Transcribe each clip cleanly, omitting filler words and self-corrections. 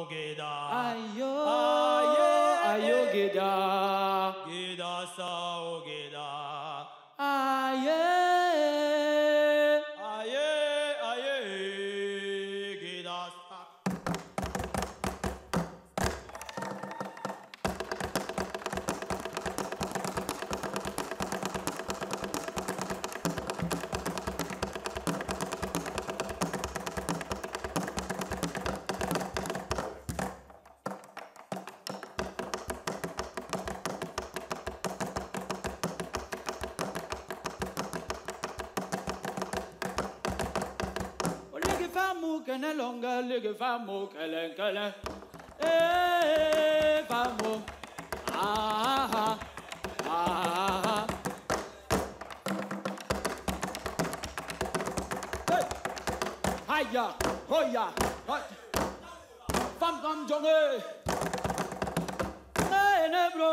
ogeda. Ayo, Aye, geda. Geda sa ogeda. Aye. Aye, aye, geda sa. Kene longa lege famo kelen kelen eh famo ah ah hey haya hoya fam comme jonge enebro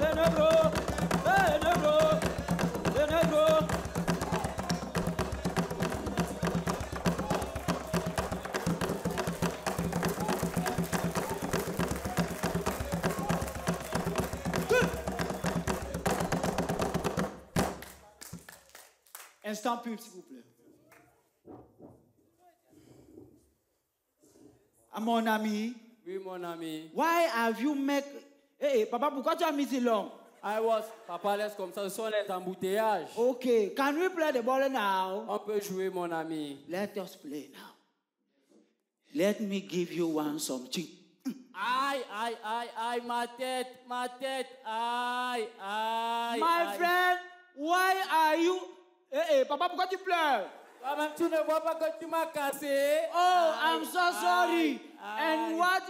enebro enebro enebro. Instant pub, s'il vous plaît. À mon ami. Oui, mon ami. Why have you make... Hey, papa, pourquoi tu as mis si long? Papa, laisse comme ça, ce sont les embouteillages. Okay, can we play the ball now? On peut jouer, mon ami. Let us play now. Let me give you one something. Aïe, aïe, aïe, aïe, ma tête, aïe, aïe. My friend, why are you... Hey, papa, pourquoi tu pleures? Toi-même, tu ne vois pas que tu m'as cassé. Oh, I'm so sorry. And what...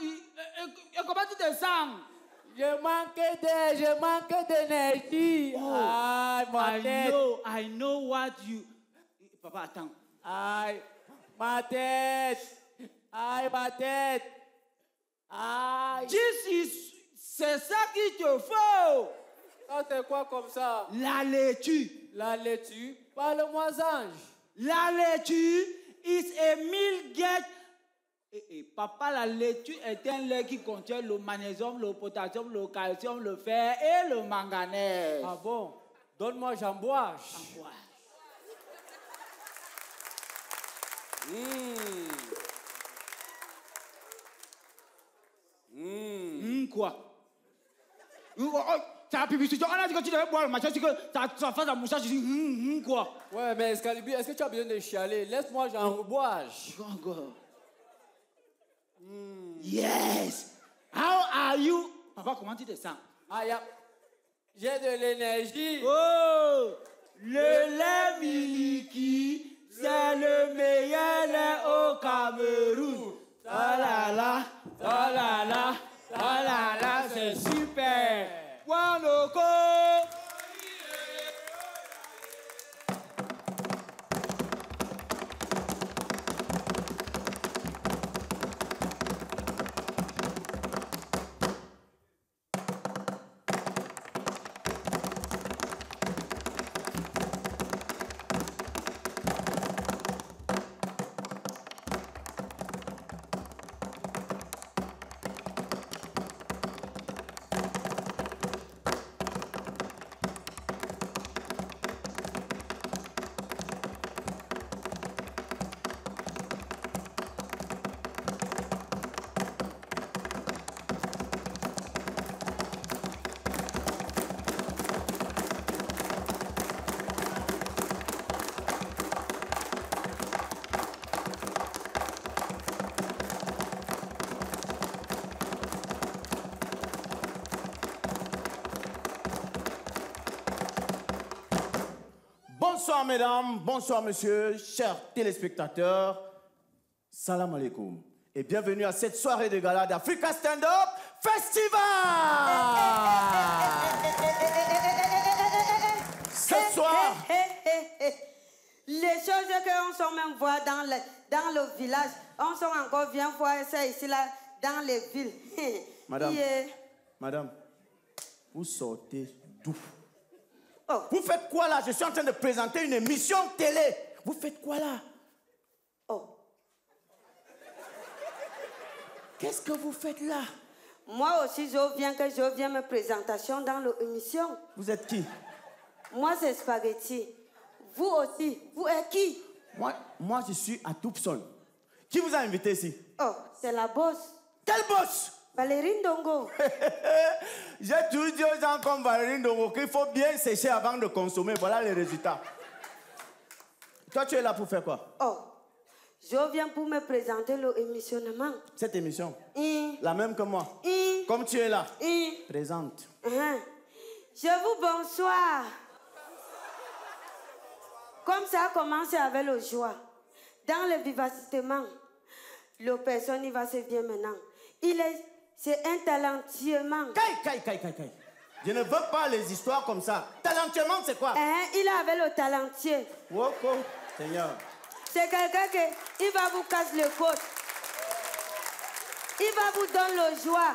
comment tu te sens? Je manque d'énergie. Oh, aïe, ma tête. I know what you... Papa, attends. Aïe, ma tête. Aïe, ma tête. Aïe. C'est ça qu'il te faut. Ça, c'est quoi comme ça? La laitue. La laitue? Parle-moi, ange. La laitue is a milk get. Papa, la laitue est un lait qui contient le magnésium, le potassium, le calcium, le fer et le manganèse. Ah bon? Donne-moi, j'en bois. Quoi? C'est la publicité. On a dit que tu devais boire le machin, c'est que ça fait la moustache. Quoi? Ouais, mais Excalibur, est-ce que tu as besoin de chialer? Laisse-moi, j'en rebois. Encore. Yes. How are you? Papa, comment tu te sens? J'ai de l'énergie. Oh, le lait Miliki, c'est le meilleur lait au Cameroun. Oh là là, oh là là, oh là là, c'est super. Wanoko. Bonsoir mesdames, bonsoir messieurs, chers téléspectateurs. Salam alaikum et bienvenue à cette soirée de gala d'Africa Stand Up Festival. Ce soir, les choses que on s'en même voir dans le village, on s'en encore vient voir ça ici là dans les villes. Madame, madame, vous sortez d'où? Oh. Vous faites quoi là? Je suis en train de présenter une émission télé. Vous faites quoi là? Oh. Qu'est-ce que vous faites là? Moi aussi, je viens me présenter dans l'émission. Vous êtes qui? Moi, c'est Spaghetti. Vous aussi, vous êtes qui? Moi, je suis à Toupson. Qui vous a invité ici? Oh, c'est la boss. Quelle boss? Valérie Ndongo. J'ai toujours dit aux gens comme Valérie Ndongo qu'il faut bien sécher avant de consommer. Voilà les résultats. Toi, tu es là pour faire quoi? Oh, je viens pour me présenter l'émissionnement. Cette émission? La même que moi? Comme tu es là? Présente. Je vous bonsoir. Comme ça a commencé avec le joie. Dans le vivacité, le personne il va se dire maintenant. C'est un talentueusement. Kai. Je ne veux pas les histoires comme ça. Talentueusement, c'est quoi? Il avait le talentueux. Woko, Seigneur. C'est quelqu'un qui va vous casser le côte. Il va vous donner le joie.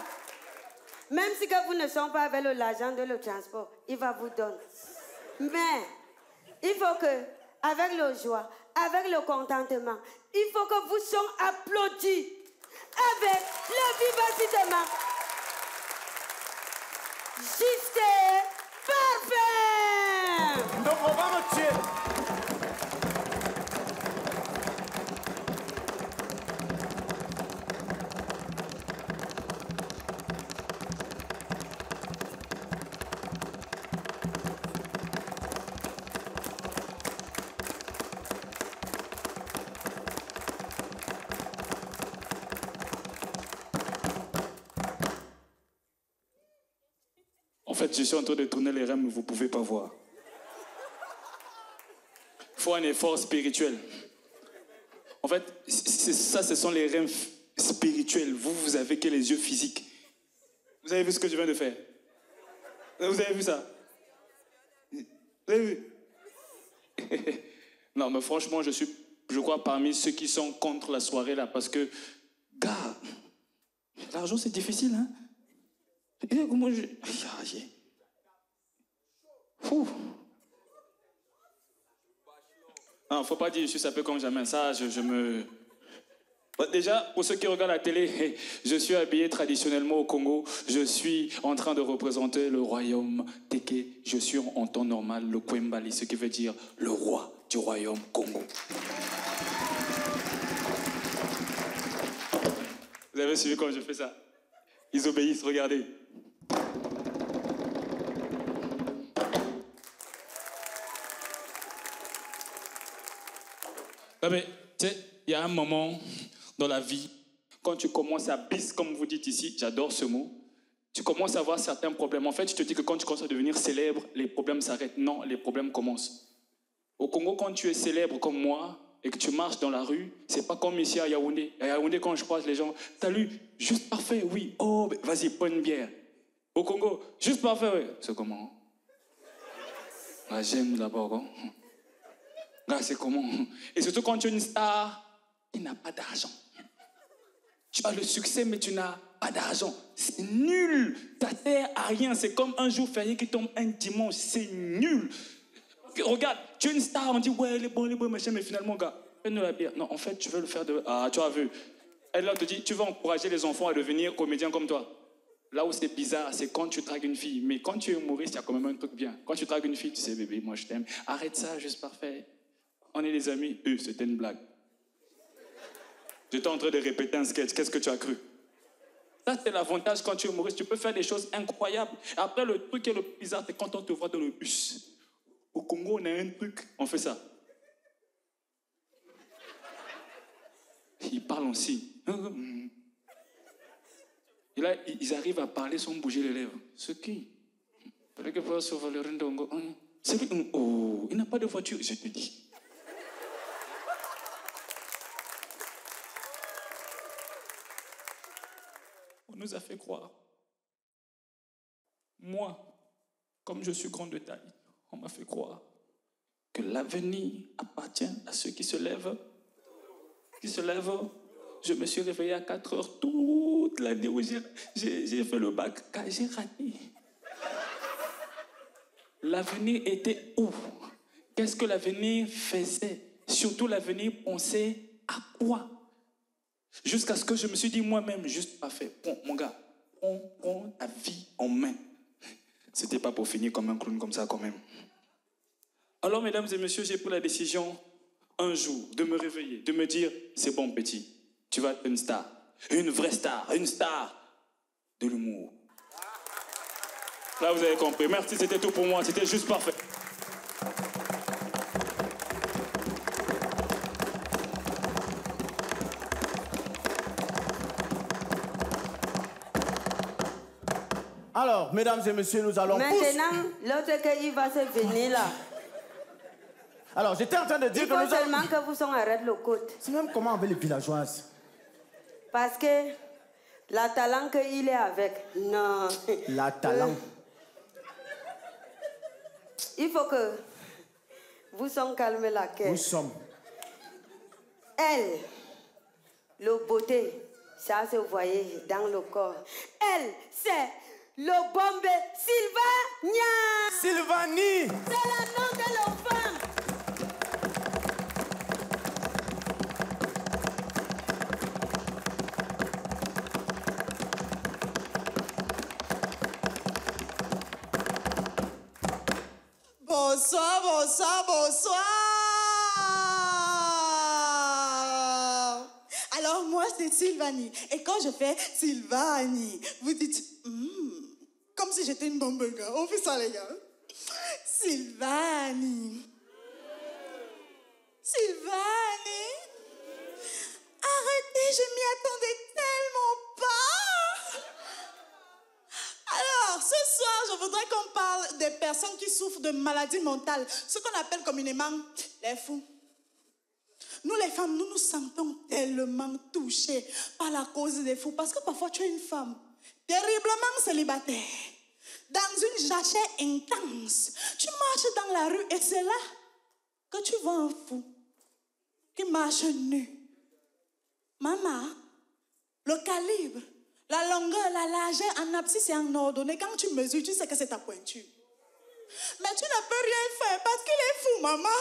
Même si que vous ne sont pas avec l'argent de le transport, il va vous donner. Mais il faut que, avec le joie, avec le contentement, il faut que vous soyez applaudis avec le vivacité. Juste parfait. Donc on va me tuer. En fait, je suis en train de tourner les rênes, mais vous ne pouvez pas voir. Il faut un effort spirituel. En fait, ce sont les rênes spirituels. Vous avez que les yeux physiques. Vous avez vu ce que je viens de faire? Vous avez vu ça? Vous avez vu? Non, mais franchement, je crois parmi ceux qui sont contre la soirée là, parce que, gars, l'argent c'est difficile, hein? Et comment je... Fou. Non, faut pas dire je suis sapé comme jamais. Ça, je me... Déjà, pour ceux qui regardent la télé, je suis habillé traditionnellement au Congo. Je suis en train de représenter le royaume Teke. Je suis en temps normal le Kwembali, ce qui veut dire le roi du royaume Congo. Vous avez suivi quand je fais ça? Ils obéissent, regardez. Ah mais, tu sais, il y a un moment dans la vie, quand tu commences à bis, comme vous dites ici, j'adore ce mot, tu commences à avoir certains problèmes. En fait, je te dis que quand tu commences à devenir célèbre, les problèmes s'arrêtent. Non, les problèmes commencent. Au Congo, quand tu es célèbre comme moi et que tu marches dans la rue, c'est pas comme ici à Yaoundé. À Yaoundé, quand je croise les gens, salut, juste parfait, oui. Oh, vas-y, prends une bière. Au Congo, juste parfait, oui. C'est comment? Ah, j'aime là-bas, quoi. Là, c'est comment? Et surtout quand tu es une star, tu n'as pas d'argent. Tu as le succès, mais tu n'as pas d'argent. C'est nul. Ta terre à rien. C'est comme un jour férié qui tombe un dimanche. C'est nul. Regarde, tu es une star, on dit ouais, les bons, machin, mais finalement, gars, fais-nous la bière. Non, en fait, tu veux le faire de... Ah, tu as vu. Elle là te dit, tu veux encourager les enfants à devenir comédiens comme toi. Là où c'est bizarre, c'est quand tu dragues une fille. Mais quand tu es humoriste, il y a quand même un truc bien. Quand tu dragues une fille, tu sais, bébé, moi je t'aime. Arrête ça, juste parfait. On est des amis. C'était une blague. J'étais en train de répéter un sketch. Qu'est-ce que tu as cru? Ça, c'est l'avantage quand tu es humoriste. Tu peux faire des choses incroyables. Après, le truc qui est le plus bizarre, c'est quand on te voit dans le bus. Au Congo, on a un truc. On fait ça. Ils parlent aussi. Et là, ils arrivent à parler sans bouger les lèvres. C'est qui? C'est lui. Oh, il n'a pas de voiture. Je te dis. On nous a fait croire. Moi, comme je suis grande de taille, on m'a fait croire que l'avenir appartient à ceux qui se lèvent. Je me suis réveillé à 4 heures toute l'année où j'ai fait le bac. Car j'ai raté. L'avenir était où? Qu'est-ce que l'avenir faisait? Surtout l'avenir pensait à quoi? Jusqu'à ce que je me suis dit moi-même, juste pas fait. Bon, mon gars, prends ta vie en main. C'était pas pour finir comme un clown comme ça quand même. Alors, mesdames et messieurs, j'ai pris la décision un jour de me réveiller, de me dire, c'est bon petit, tu vas être une star. Une vraie star, une star de l'humour. Là, vous avez compris. Merci, c'était tout pour moi. C'était juste parfait. Alors, mesdames et messieurs, nous allons Maintenant, l'autre qu'il va se venir là. Alors, j'étais en train de dire Il que faut nous allons... seulement que vous en arrêtez le côte. C'est même comment avec les villageoises. Parce que la talent qu'il est avec, non. La talent. Il faut que vous en calmez la Nous caisse. sommes. Elle, le beauté, ça se voyait dans le corps. Elle, c'est le bombe Sylvania. Sylvanie. C'est le nom de l'enfant. Bonsoir, bonsoir, bonsoir. Alors moi c'est Sylvanie. Et quand je fais Sylvanie, vous dites comme si j'étais une bombe gars. On fait ça les gars. Sylvanie. Sylvanie. Arrêtez, je m'y attendais tellement pas. Alors, ce soir, je voudrais qu'on parle des personnes qui souffrent de maladies mentales, ce qu'on appelle communément les fous. Nous, les femmes, nous nous sentons tellement touchées par la cause des fous, parce que parfois, tu es une femme terriblement célibataire, dans une jachère intense. Tu marches dans la rue et c'est là que tu vois un fou qui marche nu. Maman, le calibre, la longueur, la largeur en abscisse et en ordonnée, quand tu mesures, tu sais que c'est ta pointure. Mais tu ne peux rien faire parce qu'il est fou, maman.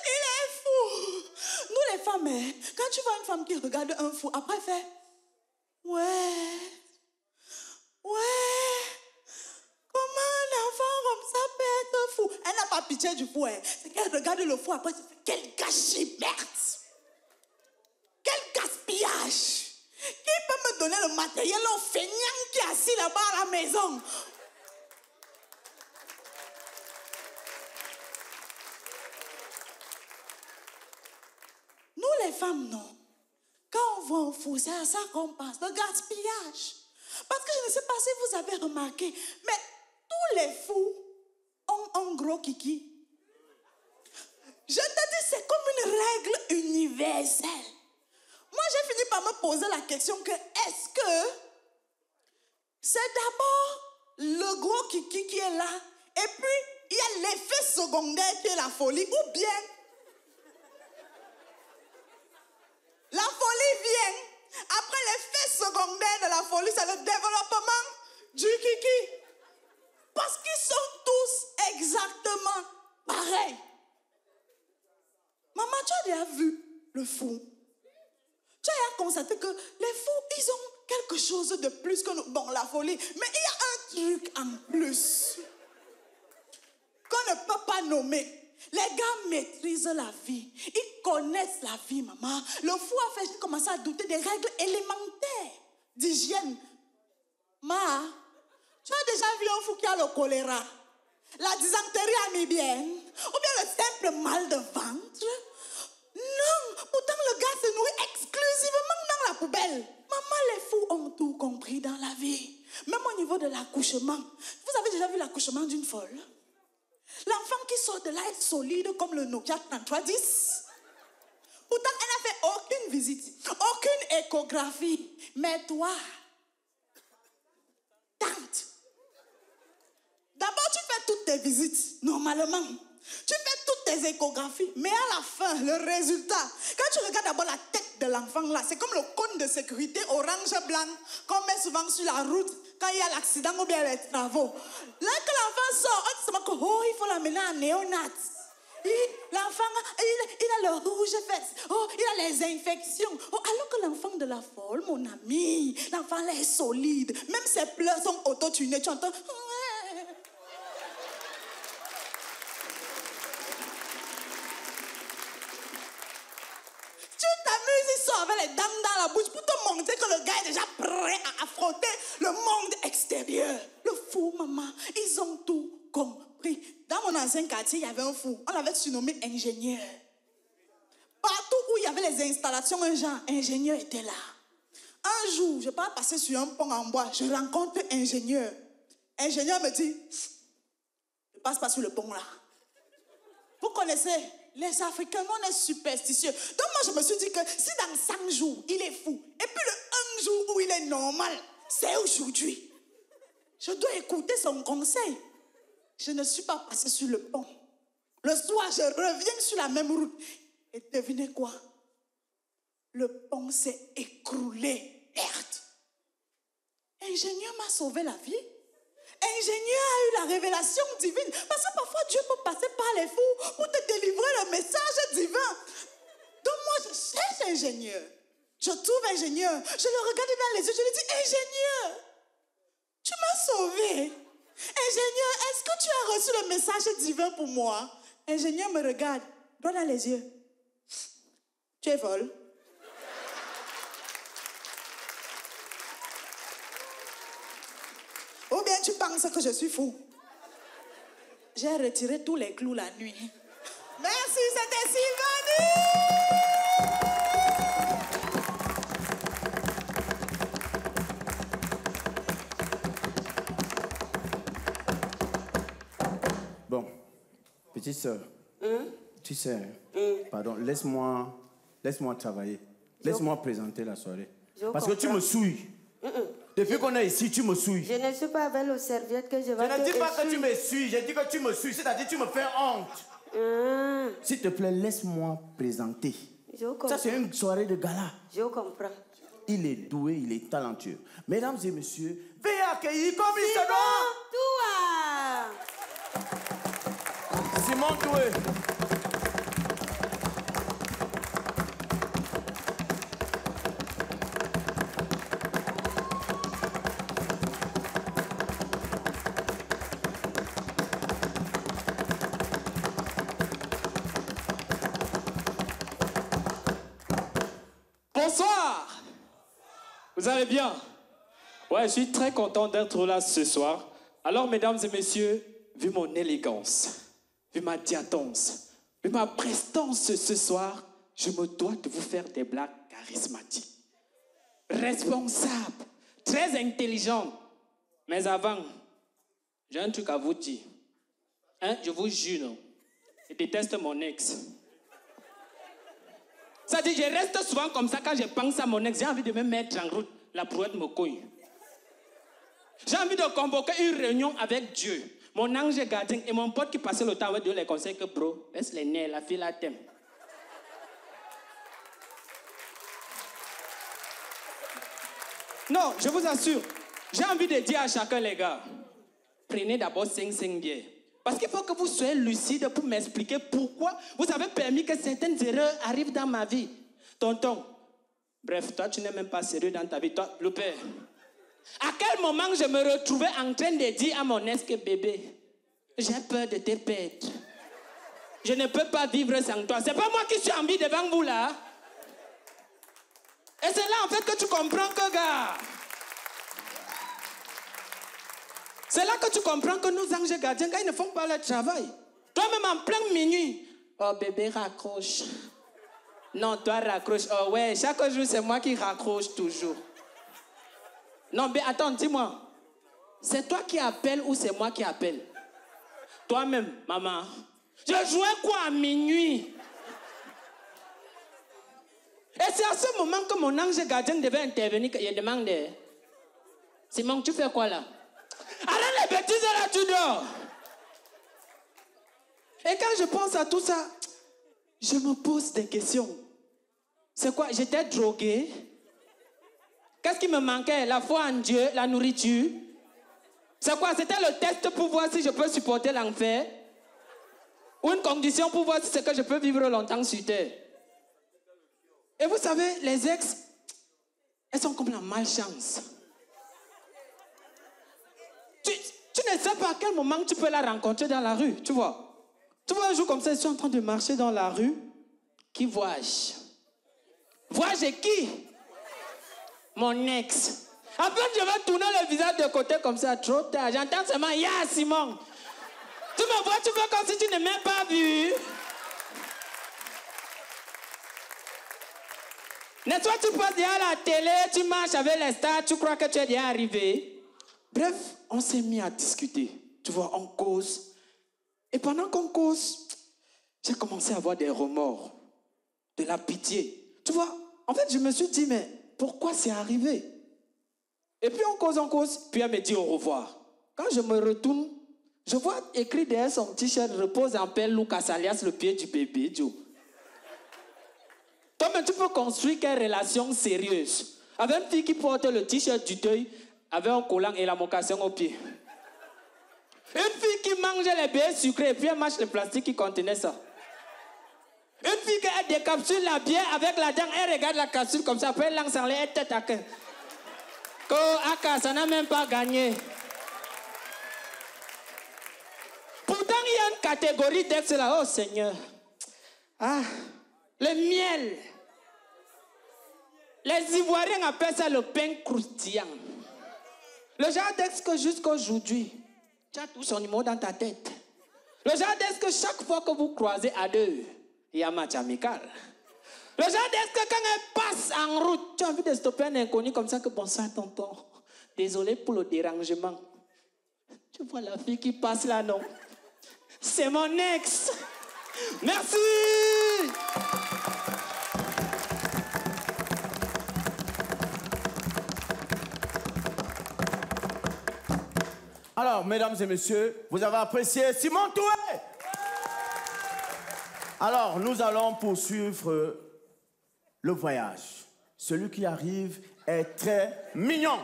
Il est fou. Nous les femmes, quand tu vois une femme qui regarde un fou, après fait, ouais, comment un enfant comme ça peut être fou? Elle n'a pas pitié du fou, c'est qu'elle regarde le fou, après, elle fait, quel gâchis, merde. Quel gaspillage. Qui peut me donner le matériel au feignant qui est assis là-bas à la maison? Nous les femmes, non. Quand on voit un fou, c'est à ça qu'on pense, le gaspillage. Parce que je ne sais pas si vous avez remarqué, mais tous les fous ont un gros kiki. Je te dis, c'est comme une règle universelle. Moi, j'ai fini par me poser la question que est-ce que c'est d'abord le gros kiki qui est là et puis il y a l'effet secondaire qui est la folie ou bien la folie vient après l'effet secondaire de la folie, c'est le développement du kiki. Parce qu'ils sont tous exactement pareils. Maman, tu as déjà vu le fou? Tu as constaté que les fous, ils ont quelque chose de plus que nous. Bon, la folie. Mais il y a un truc en plus qu'on ne peut pas nommer. Les gars maîtrisent la vie. Ils connaissent la vie, maman. Le fou a fait commencer à douter des règles élémentaires d'hygiène. Ma, tu as déjà vu un fou qui a le choléra, la dysenterie amibienne, ou bien le simple mal de ventre? Non, pourtant le gars se nourrit exclusivement dans la poubelle. Maman, les fous ont tout compris dans la vie. Même au niveau de l'accouchement. Vous avez déjà vu l'accouchement d'une folle? L'enfant qui sort de là est solide comme le Nokia 3310. Pourtant, elle n'a fait aucune visite, aucune échographie. Mais toi, tante, d'abord tu fais toutes tes visites, normalement. Tu fais toutes tes échographies, mais à la fin, le résultat, quand tu regardes d'abord la tête de l'enfant là, c'est comme le cône de sécurité orange-blanc qu'on met souvent sur la route quand il y a l'accident ou bien les travaux. Là que l'enfant sort, on se dit que il faut l'amener en néonat. La l'enfant, il a le rouge fesse. Oh, il a les infections. Oh, alors que l'enfant de la folle, mon ami, l'enfant là est solide. Même ses pleurs sont auto-tunés. Tu entends? Ouais. Tu t'amuses, il sort avec les dents dans la bouche pour te montrer que le gars est déjà prêt à affronter le monde extérieur. Le fou, maman, ils ont tout compris. Dans mon ancien quartier, il y avait un fou. On l'avait surnommé ingénieur. Partout où il y avait les installations, un genre, ingénieur était là. Un jour, je pars passer sur un pont en bois, je rencontre ingénieur. Ingénieur me dit, ne passe pas sur le pont là. Vous connaissez, les Africains, on est superstitieux. Donc moi, je me suis dit que si dans 5 jours, il est fou, et puis le 1 jour où il est normal, c'est aujourd'hui. Je dois écouter son conseil. Je ne suis pas passée sur le pont. Le soir, je reviens sur la même route. Et devinez quoi? Le pont s'est écroulé. Merde! Ingénieur m'a sauvé la vie. Ingénieur a eu la révélation divine. Parce que parfois, Dieu peut passer par les fous pour te délivrer le message divin. Donc moi, je cherche ingénieur. Je trouve ingénieur. Je le regarde dans les yeux. Je lui dis, ingénieur, tu m'as sauvé. Ingénieur, est-ce que tu as reçu le message divin pour moi? Ingénieur me regarde, droit dans les yeux. Tu es folle. Ou bien tu penses que je suis fou? J'ai retiré tous les clous la nuit. Merci, c'était Sylvanie! Bon, petite sœur, tu sais, pardon, laisse-moi travailler. Laisse-moi présenter la soirée. Parce que tu me souilles. Depuis qu'on est ici, tu me souilles. Je ne suis pas avec le serviette que je vais te Je ne dis pas que tu me suis, je dis que tu me suis, c'est-à-dire que tu me fais honte. S'il te plaît, laisse-moi présenter. Je comprends. Ça, c'est une soirée de gala. Je comprends. Il est doué, il est talentueux. Mesdames et messieurs, veuillez accueillir comme il se doit. Simon Doué. Bonsoir. Vous allez bien? Ouais, je suis très content d'être là ce soir. Alors, mesdames et messieurs, vu mon élégance, vu ma diatance, vu ma prestance ce soir, je me dois de vous faire des blagues charismatiques, responsables, très intelligentes. Mais avant, j'ai un truc à vous dire. Hein, je vous jure, non, je déteste mon ex. Ça dit, je reste souvent comme ça quand je pense à mon ex. J'ai envie de me mettre en route. La brouette me cogne. J'ai envie de convoquer une réunion avec Dieu, mon ange gardien et mon pote qui passait le temps avec Dieu les conseille que bro, laisse les nerfs, la fille la t'aime. Non, je vous assure, j'ai envie de dire à chacun les gars, prenez d'abord 5 bières. Parce qu'il faut que vous soyez lucide pour m'expliquer pourquoi vous avez permis que certaines erreurs arrivent dans ma vie. Tonton, bref, toi tu n'es même pas sérieux dans ta vie. Toi, le père, à quel moment je me retrouvais en train de dire à mon ex que bébé, j'ai peur de te perdre. Je ne peux pas vivre sans toi. C'est pas moi qui suis en vie devant vous là. Et c'est là en fait que tu comprends que gars. C'est là que tu comprends que nos anges gardiens, ils ne font pas leur travail. Toi-même en plein minuit. Oh bébé, raccroche. Non, toi raccroche. Oh ouais, chaque jour c'est moi qui raccroche toujours. Non, mais attends, dis-moi. C'est toi qui appelles ou c'est moi qui appelle? Toi-même, maman. Je jouais quoi à minuit? Et c'est à ce moment que mon ange gardien devait intervenir. Il demande, Simon, tu fais quoi là? Arrête les bêtises là, tu dors. Et quand je pense à tout ça, je me pose des questions. C'est quoi? J'étais drogué. Qu'est-ce qui me manquait? La foi en Dieu, la nourriture. C'est quoi? C'était le test pour voir si je peux supporter l'enfer. Ou une condition pour voir si c'est que je peux vivre longtemps sur terre. Et vous savez, les ex, elles sont comme la malchance. Tu ne sais pas à quel moment tu peux la rencontrer dans la rue, tu vois. Tu vois, un jour comme ça, je suis en train de marcher dans la rue. Qui vois-je? Vois-je qui? Mon ex. En fait, je vais tourner le visage de côté comme ça, trop tard. J'entends seulement, ya Simon. Tu me vois, tu fais comme si tu ne m'as pas vu. N'est-ce pas, tu passes derrière la télé, tu marches avec les stars, tu crois que tu es déjà arrivé. Bref, on s'est mis à discuter. Tu vois, on cause. Et pendant qu'on cause, j'ai commencé à avoir des remords, de la pitié. Tu vois, en fait, je me suis dit, mais pourquoi c'est arrivé? Et puis on cause, puis elle me dit au revoir. Quand je me retourne, je vois écrit derrière son t-shirt, repose en paix, Lucas alias le pied du bébé, Joe. Toi-même, tu peux construire quelle relation sérieuse avec une fille qui porte le t-shirt du deuil avec un collant et la mocation au pied. Une fille qui mange les billets sucrés et puis elle mâche le plastique qui contenait ça. Une fille qui décapsule la bière avec la dent, elle regarde la capsule comme ça, après elle lance en l'air, elle tête à queue. Aka, ça n'a même pas gagné. Pourtant, il y a une catégorie d'ex là. Oh Seigneur. Ah, le miel. Les Ivoiriens appellent ça le pain croustillant. Le genre d'ex que jusqu'à aujourd'hui, tu as tout son numéro dans ta tête. Le genre d'ex que chaque fois que vous croisez à deux, il y a un match amical. Le genre d'ex que quand elle passe en route, tu as envie de stopper un inconnu comme ça que bonsoir tonton. Désolé pour le dérangement. Tu vois la fille qui passe là, non? C'est mon ex. Merci. Alors, mesdames et messieurs, vous avez apprécié Simon Toué. Alors, nous allons poursuivre le voyage. Celui qui arrive est très mignon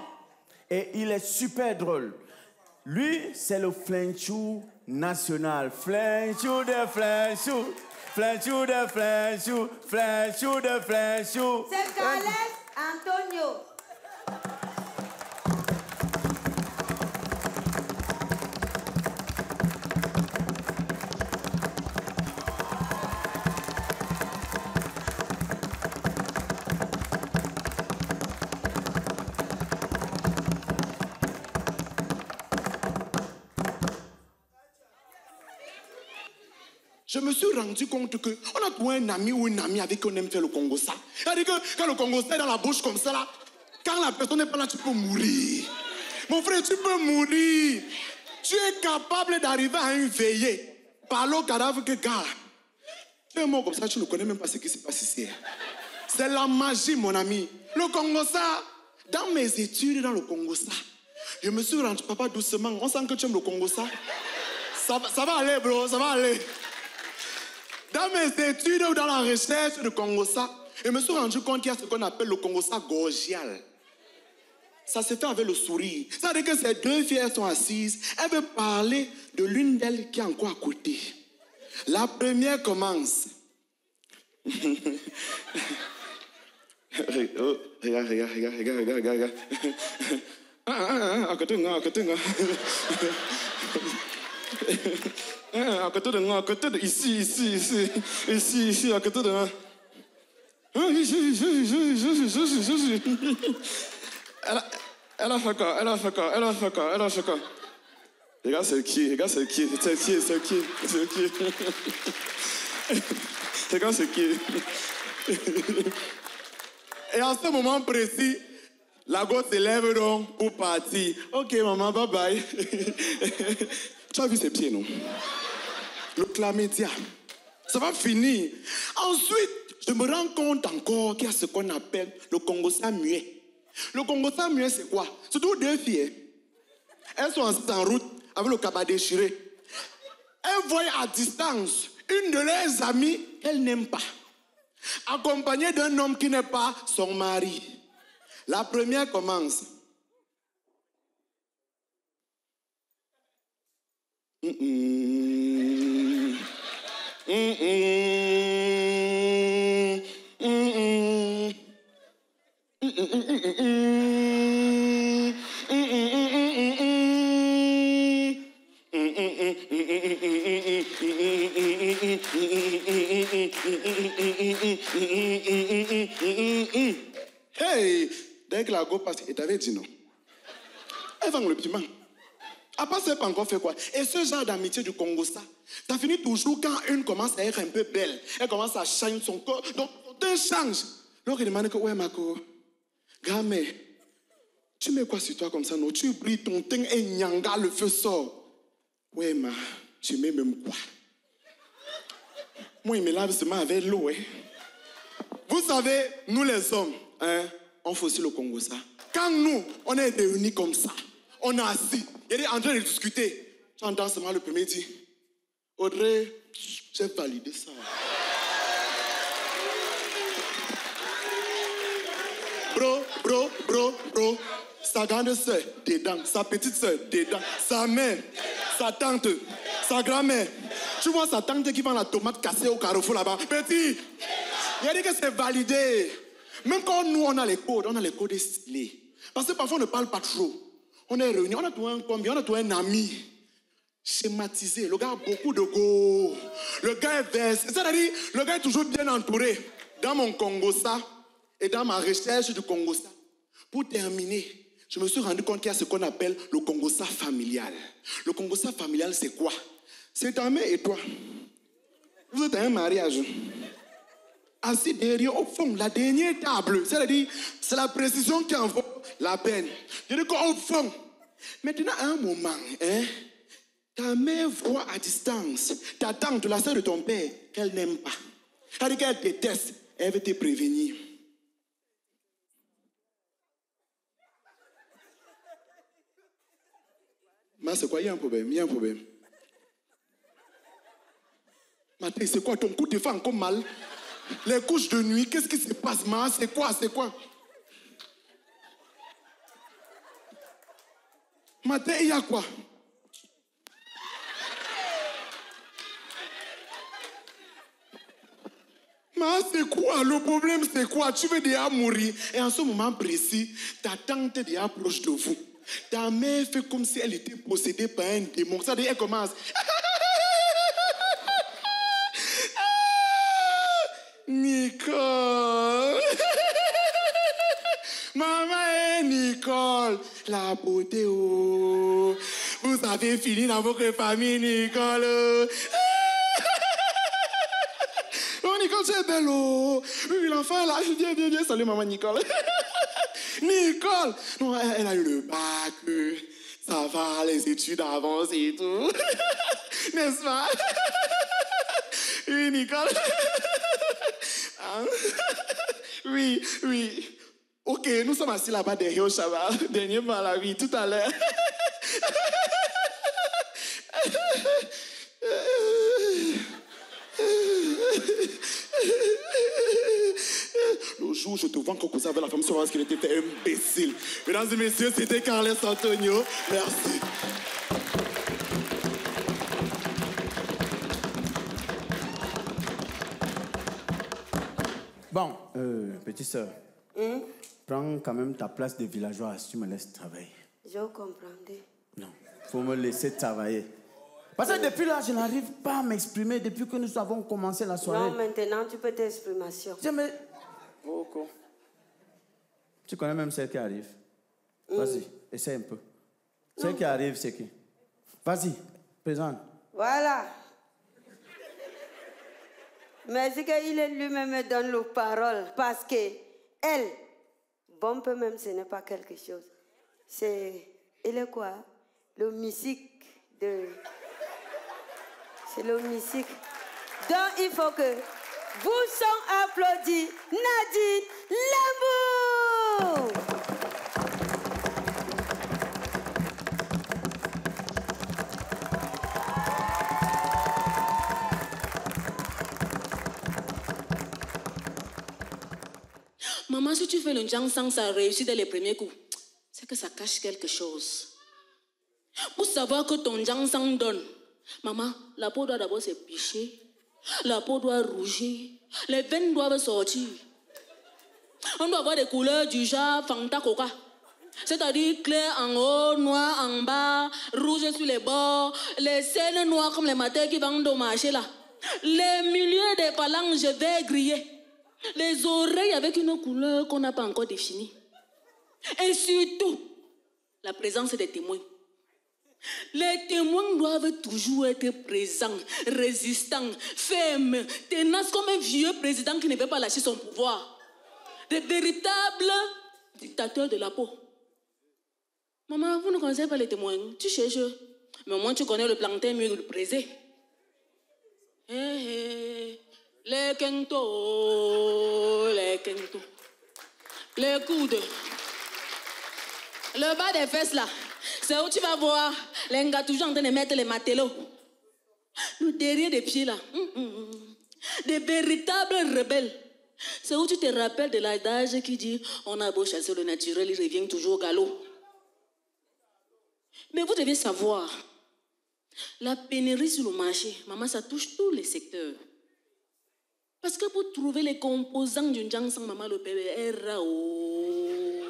et il est super drôle. Lui, c'est le flinchou national. Flinchou de flinchou, flinchou de flinchou, flinchou de flinchou. C'est Carles Antonio. Je me suis rendu compte qu'on a trouvé un ami ou une amie avec qui on aime faire le Congo ça. C'est-à-dire que quand le Congo ça est dans la bouche comme ça, là, quand la personne n'est pas là, tu peux mourir. Mon frère, tu peux mourir. Tu es capable d'arriver à une veillée par le cadavre que gars. Tu es mort comme ça, tu ne connais même pas ce qui se passe ici. C'est la magie, mon ami. Le Congo ça, dans mes études dans le Congo ça, je me suis rendu, papa, doucement, on sent que tu aimes le Congo ça. Ça va aller, bro, ça va aller. Dans mes études ou dans la recherche de Congossa, je me suis rendu compte qu'il y a ce qu'on appelle le Congossa gorgial. Ça se fait avec le sourire. Ça veut dire que ces deux filles, elles sont assises. Elles veulent parler de l'une d'elles qui est encore à côté. La première commence. Regarde. À côté de moi, ici, à côté de moi. Elle a fait quoi. Regarde, c'est qui. Regarde, c'est qui. Et à ce moment précis, la gosse s'élève donc pour partir. Ok, maman, bye bye. Tu as vu ses pieds, non? Le chlamydia. Ça va finir. Ensuite, je me rends compte encore qu'il y a ce qu'on appelle le Congossa muet. Le Congossa muet, c'est quoi? C'est toutes deux filles. Elles sont en route avec le cabas déchiré. Elles voient à distance une de leurs amies qu'elles n'aiment pas, accompagnée d'un homme qui n'est pas son mari. La première commence. Hey, dès que la go passe, il t'avait dit non. Elle vend le piment. Après, ça, pas encore fait quoi? Et ce genre d'amitié du Congo, ça finit toujours quand une commence à être un peu belle. Elle commence à changer son corps. Donc, tout change. Donc, il demande que, ouais, Marco, gamin, tu mets quoi sur toi comme ça, non? Tu brilles ton teint et nyanga, le feu sort. Ouais, ma, tu mets même quoi? Moi, il me lave seulement avec l'eau, hein. Vous savez, nous les hommes, hein, on fait aussi le Congo, ça. Quand nous, on est réunis comme ça, on est assis, il est en train de discuter. Tu entends seulement le premier dit, Audrey, j'ai validé ça. Bro, sa grande soeur, dedans, sa petite soeur, dedans, sa mère, sa tante, sa grand-mère. Tu vois sa tante qui vend la tomate cassée au carrefour là-bas. Petit, il a dit que c'est validé. Même quand nous, on a les codes stylés. Parce que parfois, on ne parle pas trop. On est réunis, on a trouvé un combien, on a trouvé un ami. Schématisé, le gars a beaucoup de go. Le gars est versé. C'est-à-dire, le gars est toujours bien entouré. Dans mon Congo, ça, et dans ma recherche du Congo, ça, pour terminer, je me suis rendu compte qu'il y a ce qu'on appelle le Congossa familial. Le Congossa familial, c'est quoi? C'est ta mère et toi. Vous êtes à un mariage. Assis derrière, au fond, la dernière table. C'est-à-dire, c'est la précision qui en vaut la peine. Je dis qu'au fond, maintenant, à un moment, hein, ta mère voit à distance ta tante, la sœur de ton père, qu'elle n'aime pas. C'est-à-dire qu'elle déteste, elle veut te prévenir. Mais c'est quoi? Il y a un problème. Matin, c'est quoi? Ton coup te fait encore mal. Les couches de nuit, qu'est-ce qui se passe, ma? C'est quoi? Matin, il y a quoi? Ma, c'est quoi? Le problème, c'est quoi? Tu veux déjà mourir. Et en ce moment précis, ta tante est déjà proche de vous. Ta mère fait comme si elle était possédée par un démon. Ça veut dire, elle commence. Nicole. Maman et Nicole. La beauté, oh. Vous avez fini dans votre famille, Nicole. Oh, Nicole, tu es belle, oh. Oui, l'enfant, là. Viens. Salut, maman, Nicole. Nicole. Non, elle a eu le bac. Ça va, les études avancent et tout. N'est-ce pas? Oui, Nicole. Oui. Ok, nous sommes assis là-bas derrière au Shabbat. Dernièrement, la vie, tout à l'heure. Le jour où je te vois encore causer avec la femme, tu vas voir qu'il était imbécile. Mesdames et messieurs, c'était Carles Antonio. Merci. Bon, petite soeur, prends quand même ta place de villageoise, tu me laisses travailler. Je comprendais. Non, il faut me laisser travailler. Parce que depuis là, je n'arrive pas à m'exprimer depuis que nous avons commencé la soirée. Non, maintenant, tu peux t'exprimer. Oh, tu connais même celle qui arrive. Vas-y, essaie un peu. Celle qui arrive, c'est qui? Vas-y, présente. Voilà. Mais c'est qu'il lui-même me donne la parole. Parce que elle, bon peu même, ce n'est pas quelque chose. Il est quoi? Le musique de... C'est le musique. Donc, il faut que vous sont applaudis. Nadine Lambour. Maman, si tu fais le Jiangsang, ça réussit dès les premiers coups. C'est que ça cache quelque chose. Pour savoir que ton Jiangsang donne, maman, la peau doit d'abord se picher. La peau doit rougir. Les veines doivent sortir. On doit avoir des couleurs du genre Fanta Coca. C'est-à-dire clair en haut, noir en bas, rouge sur les bords, les scènes noires comme les matins qui vendent au marché là. Les milieux des phalanges verts grillés. Les oreilles avec une couleur qu'on n'a pas encore définie. Et surtout, la présence des témoins. Les témoins doivent toujours être présents, résistants, fermes, tenaces comme un vieux président qui ne veut pas lâcher son pouvoir. Des véritables dictateurs de la peau. Maman, vous ne connaissez pas les témoins. Tu cherches. Mais au moins tu connais le plantain mieux que le présé. Les kento, les coudes. Le bas des fesses là, c'est où tu vas voir les gars toujours en train de mettre les matelots. Le derrière des pieds là, des véritables rebelles. C'est où tu te rappelles de l'adage qui dit on a beau chasser le naturel, il revient toujours au galop. Mais vous devez savoir, la pénurie sur le marché, maman, ça touche tous les secteurs. Parce que pour trouver les composants d'une jansan, maman, le bébé est rao.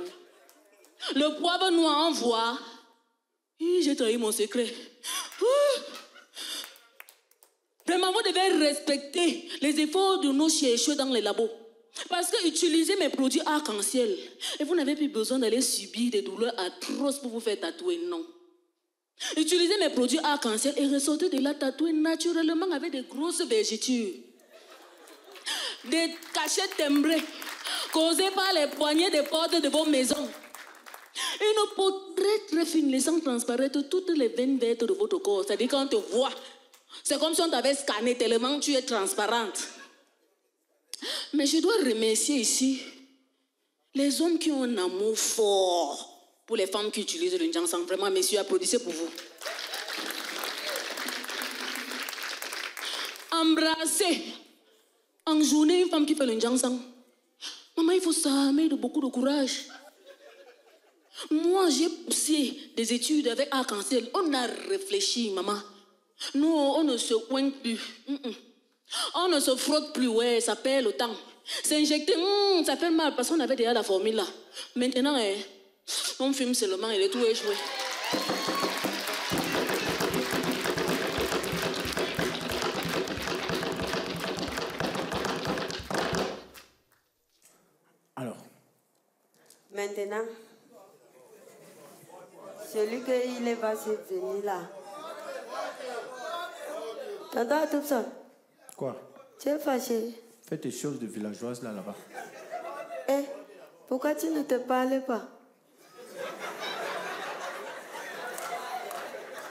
Le poivre noir en voie. J'ai trahi mon secret. Vraiment, vous devez respecter les efforts de nos chercheurs dans les labos. Parce que utiliser mes produits arc-en-ciel, et vous n'avez plus besoin d'aller subir des douleurs atroces pour vous faire tatouer, non. Utilisez mes produits arc-en-ciel et ressortez de là tatoués naturellement avec des grosses vergetures. Des cachets timbrés causés par les poignées des portes de vos maisons. Une peau très très fine laissant transparaître toutes les veines vertes de votre corps. C'est-à-dire quand on te voit, c'est comme si on t'avait scanné tellement tu es transparente. Mais je dois remercier ici les hommes qui ont un amour fort pour les femmes qui utilisent le jansan. Vraiment, messieurs, applaudissez pour vous. Embrasser en journée une femme qui fait le jansan. Maman, il faut s'armer de beaucoup de courage. Moi, j'ai poussé des études avec arc-en-ciel. On a réfléchi, maman. Nous, on ne se coigne plus. On ne se frotte plus, ouais, ça perd le temps. S'injecter, ça fait mal parce qu'on avait déjà la formule là. Maintenant, on fume seulement et le tout est joué. Alors. Maintenant, celui qu'il va se venir là. T'entends tout ça? Quoi? Tu es fâché? Fais tes choses de villageoise là-bas. Eh, pourquoi tu ne te parles pas?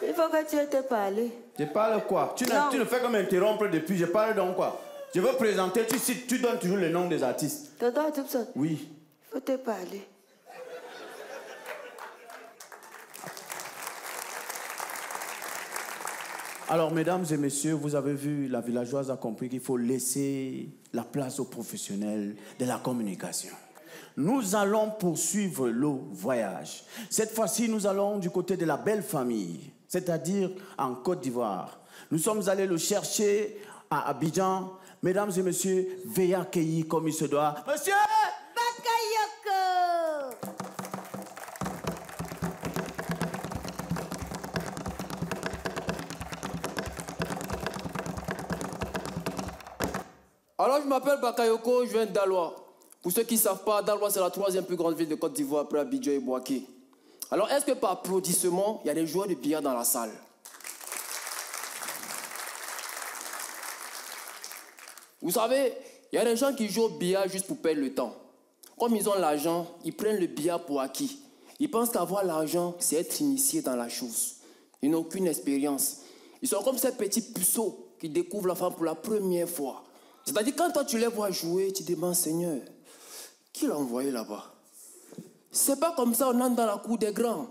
Il faut que tu te parles. Je parle quoi? Tu ne fais que m'interrompre depuis. Je parle donc quoi? Je veux présenter, tu cites, tu donnes toujours le nom des artistes. T'entends tout ça? Oui. Il faut te parler. Alors, mesdames et messieurs, vous avez vu, la villageoise a compris qu'il faut laisser la place aux professionnels de la communication. Nous allons poursuivre le voyage. Cette fois-ci, nous allons du côté de la belle famille, c'est-à-dire en Côte d'Ivoire. Nous sommes allés le chercher à Abidjan. Mesdames et messieurs, veuillez accueillir comme il se doit. Monsieur Bakayoko! Alors, je m'appelle Bakayoko, je viens d'Alois. Pour ceux qui ne savent pas, Daloa, c'est la 3e plus grande ville de Côte d'Ivoire après Abidjan et Bouaké. Alors, est-ce que par applaudissement, il y a des joueurs de billard dans la salle? Vous savez, il y a des gens qui jouent au billard juste pour perdre le temps. Comme ils ont l'argent, ils prennent le billard pour acquis. Ils pensent qu'avoir l'argent, c'est être initié dans la chose. Ils n'ont aucune expérience. Ils sont comme ces petits puceaux qui découvrent la femme pour la première fois. C'est-à-dire, quand toi tu les vois jouer, tu te demandes, Seigneur, qui l'a envoyé là-bas? C'est pas comme ça, on entre dans la cour des grands.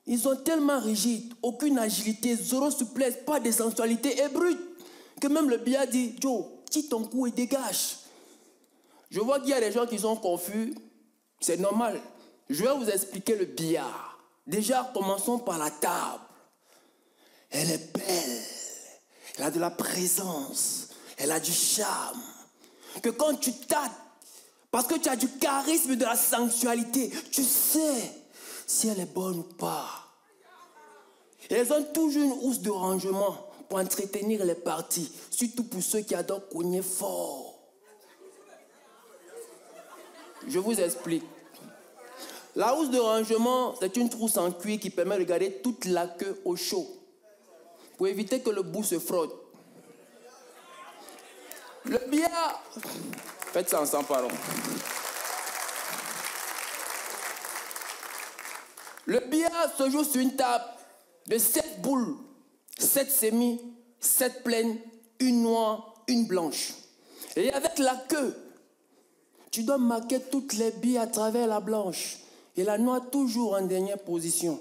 Ils sont tellement rigides, aucune agilité, zéro souplesse, pas de sensualité et brute, que même le billard dit, Joe, tire ton cou et dégage. Je vois qu'il y a des gens qui sont confus, c'est normal. Je vais vous expliquer le billard. Déjà, commençons par la table. Elle est belle, elle a de la présence. elle a du charme. Que quand tu tâtes, parce que tu as du charisme, de la sensualité, tu sais si elle est bonne ou pas. Et elles ont toujours une housse de rangement pour entretenir les parties, surtout pour ceux qui adorent cogner fort. Je vous explique. La housse de rangement, c'est une trousse en cuir qui permet de garder toute la queue au chaud, pour éviter que le bout se frotte. Le billard, faites ça ensemble, pardon. Le billard se joue sur une table de 7 boules, 7 sémis, 7 pleines, une noire, une blanche. Et avec la queue, tu dois marquer toutes les billes à travers la blanche. Et la noire toujours en dernière position.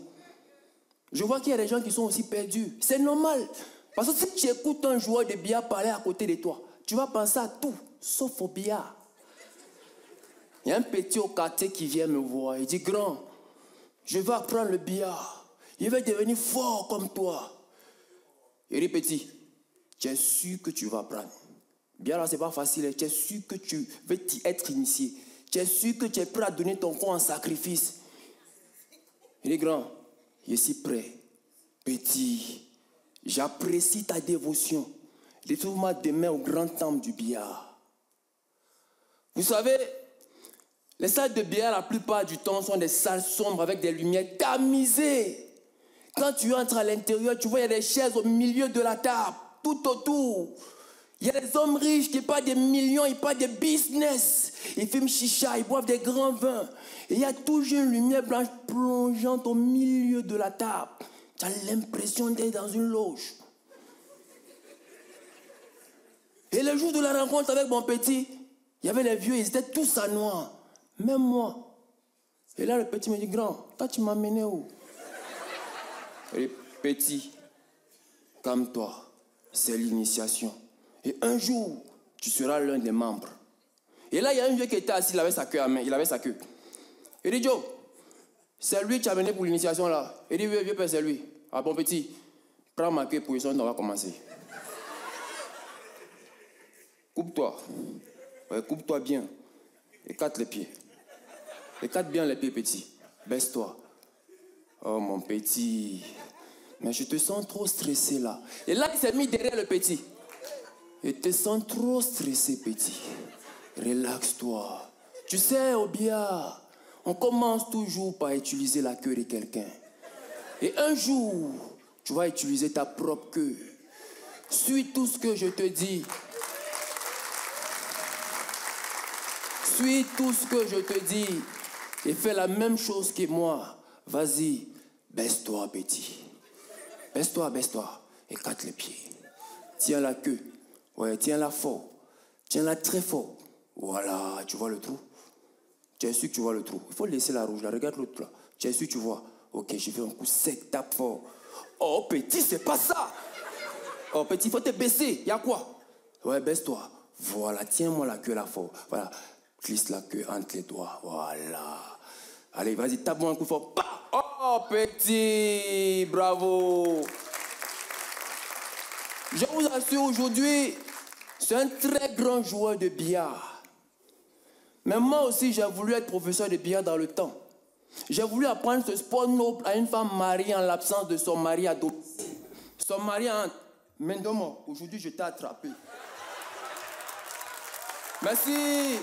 Je vois qu'il y a des gens qui sont aussi perdus. C'est normal. Parce que si tu écoutes un joueur de billard parler à côté de toi, tu vas penser à tout, sauf au billard. Il y a un petit au quartier qui vient me voir. Il dit, grand, je vais apprendre le billard. Il va devenir fort comme toi. Il dit, petit, tu es sûr que tu vas apprendre. Bien là, c'est pas facile. Tu es sûr que tu veux être initié. Tu es sûr que tu es prêt à donner ton corps en sacrifice. Il est grand. Je suis prêt. Petit, j'apprécie ta dévotion. Retrouve-moi demain au grand temple du billard. Vous savez, les salles de billard, la plupart du temps, sont des salles sombres avec des lumières tamisées. Quand tu entres à l'intérieur, tu vois, il y a des chaises au milieu de la table, tout autour. Il y a des hommes riches qui parlent des millions, ils parlent des business. Ils fument chicha, ils boivent des grands vins. Et il y a toujours une lumière blanche plongeante au milieu de la table. Tu as l'impression d'être dans une loge. Et le jour de la rencontre avec mon petit, il y avait les vieux, ils étaient tous à noir. Même moi. Et là, le petit me dit, grand, toi, tu m'as mené où? Et petit, calme-toi. C'est l'initiation. Et un jour, tu seras l'un des membres. Et là, il y a un vieux qui était assis, il avait sa queue à main, il avait sa queue. Il dit, Joe, c'est lui qui t'a amené pour l'initiation là. Il dit, vieux père, c'est lui. Ah bon, petit, prends ma queue pour on va commencer. Coupe-toi. Ouais, coupe-toi bien. Écarte les pieds. Écarte bien les pieds, petit. Baisse-toi. Oh, mon petit. Mais je te sens trop stressé là. Et là, il s'est mis derrière le petit. Je te sens trop stressé, petit. Relaxe-toi. Tu sais, au billard, on commence toujours par utiliser la queue de quelqu'un. Et un jour, tu vas utiliser ta propre queue. Suis tout ce que je te dis. Suis tout ce que je te dis. Et fais la même chose que moi. Vas-y, baisse-toi, petit. Baisse-toi, baisse-toi. Écarte les pieds. Tiens la queue. Ouais, tiens-la fort. Tiens-la très fort. Voilà, tu vois le trou? Tu es sûr que tu vois le trou? Il faut laisser la rouge là. Regarde l'autre là. Tu es sûr que tu vois? Ok, je fais un coup sec, tape fort. Oh, petit, c'est pas ça. Oh, petit, il faut te baisser. Il y a quoi? Ouais, baisse-toi. Voilà, tiens-moi la queue là fort. Voilà, glisse la queue entre les doigts. Voilà. Allez, vas-y, tape-moi un coup fort. Bah! Oh, petit, bravo. Je vous assure, aujourd'hui, c'est un très grand joueur de billard. Mais moi aussi, j'ai voulu être professeur de billard dans le temps. J'ai voulu apprendre ce sport noble à une femme mariée en l'absence de son mari adopté. Son mari a un... Mendomo, aujourd'hui, je t'ai attrapé. Merci.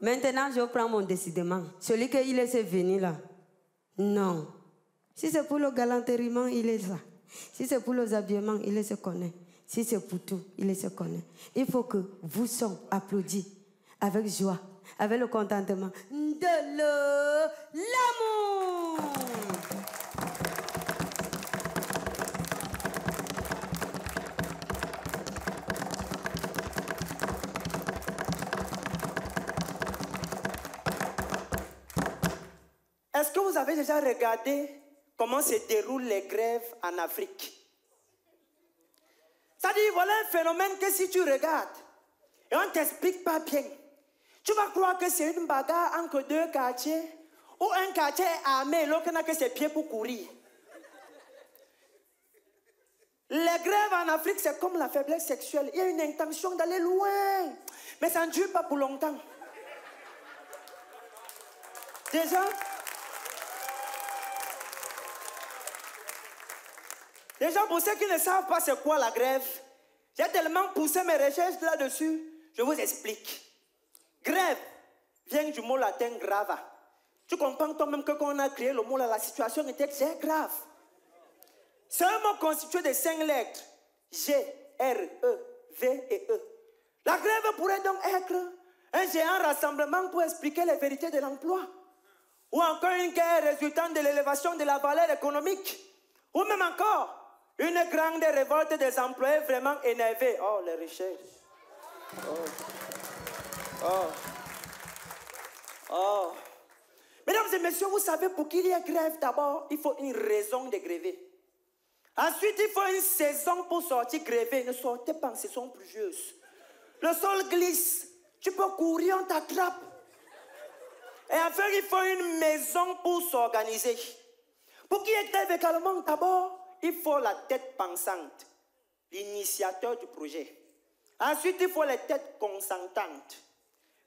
Maintenant, je prends mon décidement. Celui qui il est venu là. Non. Si c'est pour le galanteriement, il est ça. Si c'est pour les habillements, il se connaît. Si c'est pour tout, il se connaît. Il faut que vous son applaudis avec joie, avec le contentement de l'amour. Est-ce que vous avez déjà regardé comment se déroulent les grèves en Afrique? C'est-à-dire, voilà un phénomène que si tu regardes et on ne t'explique pas bien, tu vas croire que c'est une bagarre entre deux quartiers ou un quartier armé, l'autre n'a que ses pieds pour courir. Les grèves en Afrique, c'est comme la faiblesse sexuelle. Il y a une intention d'aller loin, mais ça ne dure pas pour longtemps. Déjà, pour ceux qui ne savent pas c'est quoi la grève, j'ai tellement poussé mes recherches là-dessus, je vous explique. Grève vient du mot latin grava. Tu comprends toi-même que quand on a créé le mot là, la situation était très grave. C'est un mot constitué de 5 lettres. G, R, E, V et E. La grève pourrait donc être un géant rassemblement pour expliquer les vérités de l'emploi. Ou encore une guerre résultant de l'élévation de la valeur économique. Ou même encore une grande révolte des employés vraiment énervés. Oh, les richesses. Oh. Mesdames et messieurs, vous savez, pour qu'il y ait grève, d'abord, il faut une raison de gréver. Ensuite, il faut une saison pour sortir gréver. Ne sortez pas en saison pluvieuse. Le sol glisse. Tu peux courir, on t'attrape. Et enfin, il faut une maison pour s'organiser. Pour qu'il y ait grève également, d'abord, il faut la tête pensante, l'initiateur du projet. Ensuite, il faut les têtes consentantes.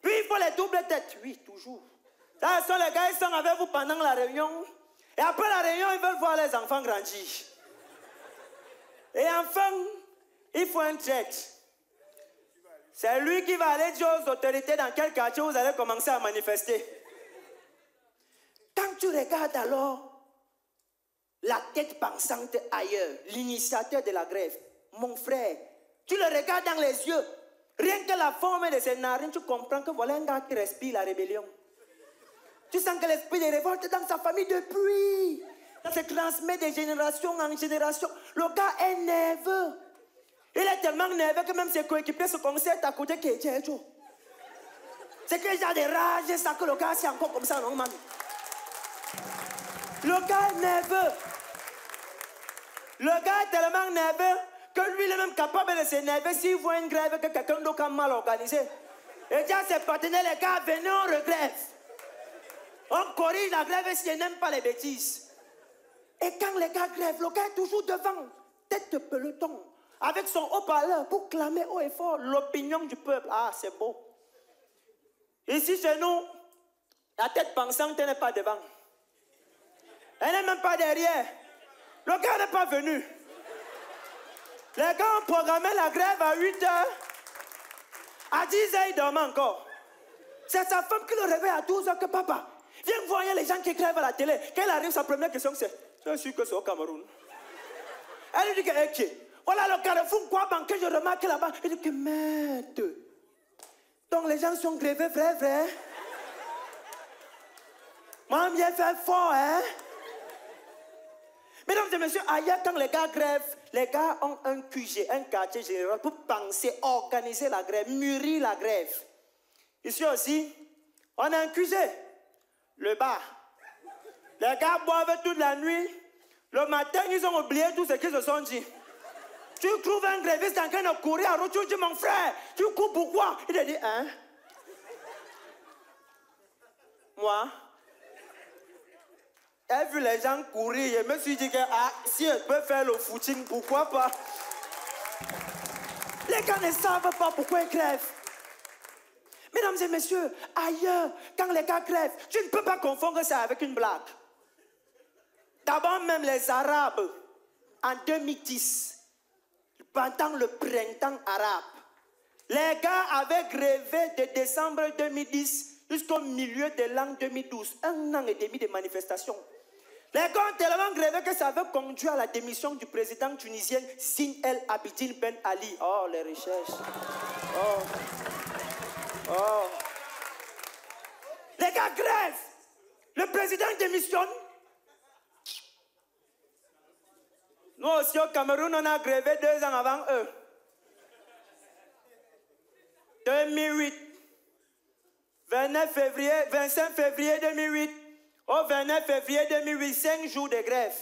Puis, il faut les doubles têtes. Oui, toujours. Là, sont les gars, ils sont avec vous pendant la réunion. Et après la réunion, ils veulent voir les enfants grandir. Et enfin, il faut un traître. C'est lui qui va aller dire aux autorités dans quel quartier vous allez commencer à manifester. Quand tu regardes alors la tête pensante ailleurs, l'initiateur de la grève, mon frère, tu le regardes dans les yeux, rien que la forme de ses narines, tu comprends que voilà un gars qui respire la rébellion. Tu sens que l'esprit de révolte dans sa famille depuis. Ça se transmet de génération en génération. Le gars est nerveux. Il est tellement nerveux que même ses coéquipiers se concertent à côté de Kétchécho. C'est que j'ai des rages, ça que le gars c'est encore comme ça, non, man. Le gars est nerveux. Le gars est tellement nerveux que lui, il est même capable de s'énerver s'il voit une grève que quelqu'un d'autre a mal organisé. Et dit à ses partenaires, les gars, venez, on regrève. On corrige la grève et s'il n'aime pas les bêtises. Et quand les gars grèvent, le gars est toujours devant, tête de peloton, avec son haut-parleur pour clamer haut et fort l'opinion du peuple. Ah, c'est beau. Ici, chez nous, la tête pensante n'est pas devant. Elle n'est même pas derrière. Le gars n'est pas venu. Les gars ont programmé la grève à 8 h. À 10 h, il dormait encore. C'est sa femme qui le réveille à 12 h que papa, viens voir les gens qui grèvent à la télé. Quand elle arrive, sa première question c'est, je suis que c'est au Cameroun. Elle lui dit que, ok, voilà le carrefour quoi banquet, je remarque là-bas. Elle dit que, merde. Donc les gens sont grévés, vrai. Moi, bien fait fort, hein. Mesdames et messieurs, ailleurs, quand les gars grèvent, les gars ont un QG, un quartier général, pour penser, organiser la grève, mûrir la grève. Ici aussi, on a un QG, le bar. Les gars boivent toute la nuit. Le matin, ils ont oublié tout ce qu'ils se sont dit. Tu trouves un gréviste en train de courir à route, tu dis, mon frère, tu cours pourquoi? Il te dit, hein? Moi, j'ai vu les gens courir, je me suis dit que si elle peut faire le footing, pourquoi pas? Les gars ne savent pas pourquoi ils grèvent. Mesdames et messieurs, ailleurs, quand les gars grèvent, tu ne peux pas confondre ça avec une blague. D'abord, même les Arabes, en 2010, pendant le printemps arabe, les gars avaient grévé de décembre 2010 jusqu'au milieu de l'an 2012. 1 an et demi de manifestations. Les gars ont tellement grévé que ça avait conduit à la démission du président tunisien Zine El Abidine Ben Ali. Oh, les richesses. Oh. Les gars grèvent. Le président démissionne. Nous aussi au Cameroun, on a grévé 2 ans avant eux. 2008. 25 février 2008. Au 29 février 2008, 5 jours de grève.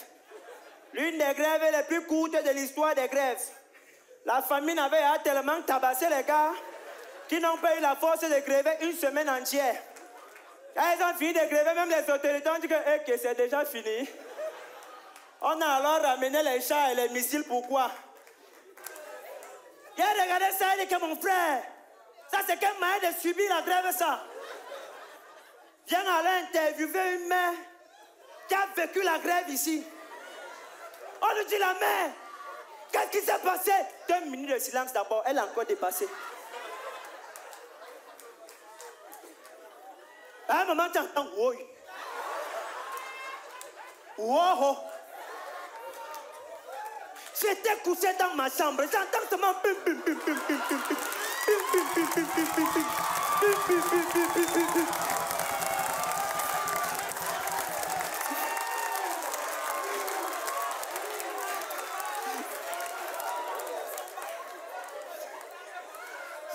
L'une des grèves les plus courtes de l'histoire des grèves. La famine avait tellement tabassé les gars qui n'ont pas eu la force de gréver une semaine entière. Elles ont fini de gréver, même les autorités ont dit que c'est déjà fini. On a alors ramené les chars et les missiles, pourquoi? Il a regardé ça, il dit que mon frère, ça c'est quel moyen de subir la grève, ça? Viens aller interviewer une mère qui a vécu la grève ici. On lui dit la mère, qu'est-ce qui s'est passé? 2 minutes de silence d'abord, elle a encore dépassé. À un moment, tu entends oui. Wow. J'étais couché dans ma chambre, j'entends seulement pim pim pim pim pim pim pim pim pim pim pim pim pim pim pim.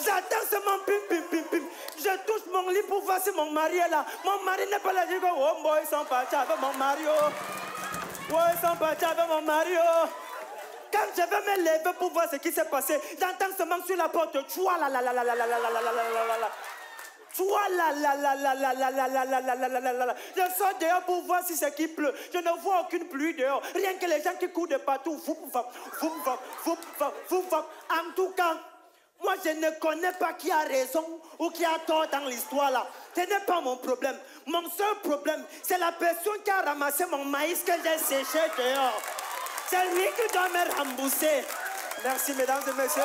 J'attends seulement pim pim pim pim. Je touche mon lit pour voir si mon mari est là. Mon mari n'est pas là. Je dis oh boy, ils sont partis avec mon mari. Oh, ils sont partis avec mon mari. Quand je vais me lever pour voir ce qui s'est passé, j'entends seulement sur la porte. Toi la la la la la la la la la la la la la. Toi la la la la la la la la la la la la la la. Je sors dehors pour voir si c'est qui pleut. Je ne vois aucune pluie dehors. Rien que les gens qui courent de partout. En tout cas, moi, je ne connais pas qui a raison ou qui a tort dans l'histoire là. Ce n'est pas mon problème. Mon seul problème, c'est la personne qui a ramassé mon maïs que j'ai séché dehors. C'est lui qui doit me rembourser. Merci, mesdames et messieurs.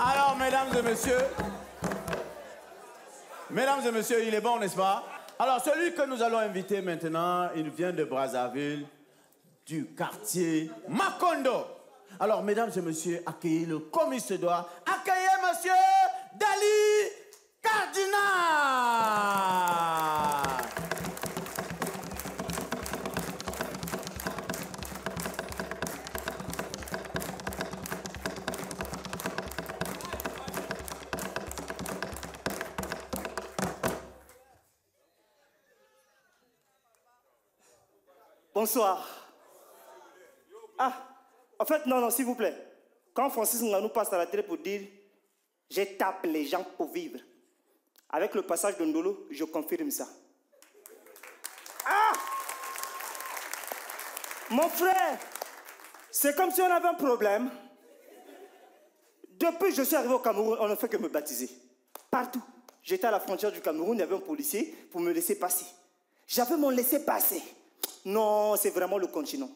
Alors, mesdames et messieurs, il est bon, n'est-ce pas? Alors, celui que nous allons inviter maintenant, il vient de Brazzaville, du quartier Macondo. Alors, mesdames et messieurs, accueillez le comme il se doit. Accueillez monsieur Dali Cardinal. Bonsoir. Ah, en fait, non, s'il vous plaît. Quand Francis Nganou passe à la télé pour dire « Je tape les gens pour vivre », avec le passage de Ndolo, je confirme ça. Ah! Mon frère, c'est comme si on avait un problème. Depuis que je suis arrivé au Cameroun, on ne fait que me baptiser. Partout. J'étais à la frontière du Cameroun, il y avait un policier pour me laisser passer. J'avais mon laissez-passer. Non, c'est vraiment le continent.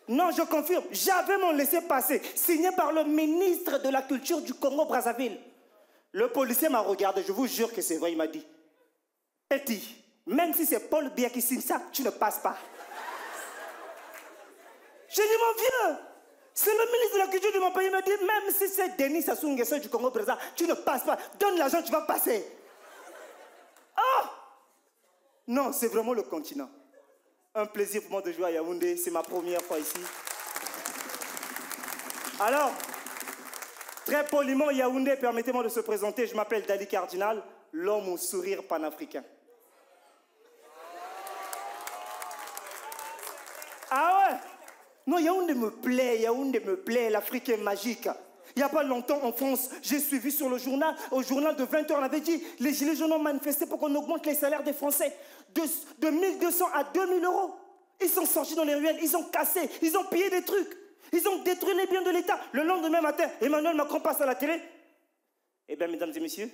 Non, je confirme, j'avais mon laissez-passer, signé par le ministre de la Culture du Congo-Brazzaville. Le policier m'a regardé, je vous jure que c'est vrai, il m'a dit « Petit, même si c'est Paul Biya qui signe ça, tu ne passes pas. » J'ai dit « Mon vieux, c'est le ministre de la Culture de mon pays, il m'a dit « Même si c'est Denis Sassou Nguesso du Congo-Brazzaville, tu ne passes pas. Donne l'argent, tu vas passer. » Oh! Non, c'est vraiment le continent. Un plaisir pour moi de jouer à Yaoundé. C'est ma première fois ici. Alors, très poliment, Yaoundé, permettez-moi de se présenter. Je m'appelle Dali Cardinal, l'homme au sourire panafricain. Ah ouais? Non, Yaoundé me plaît, l'Afrique est magique. Il n'y a pas longtemps en France, j'ai suivi sur le journal, au journal de 20h, on avait dit, les Gilets jaunes ont manifesté pour qu'on augmente les salaires des Français de 1200 à 2000 euros. Ils sont sortis dans les ruelles, ils ont cassé, ils ont pillé des trucs. Ils ont détruit les biens de l'État. Le lendemain matin, Emmanuel Macron passe à la télé. Eh bien, mesdames et messieurs,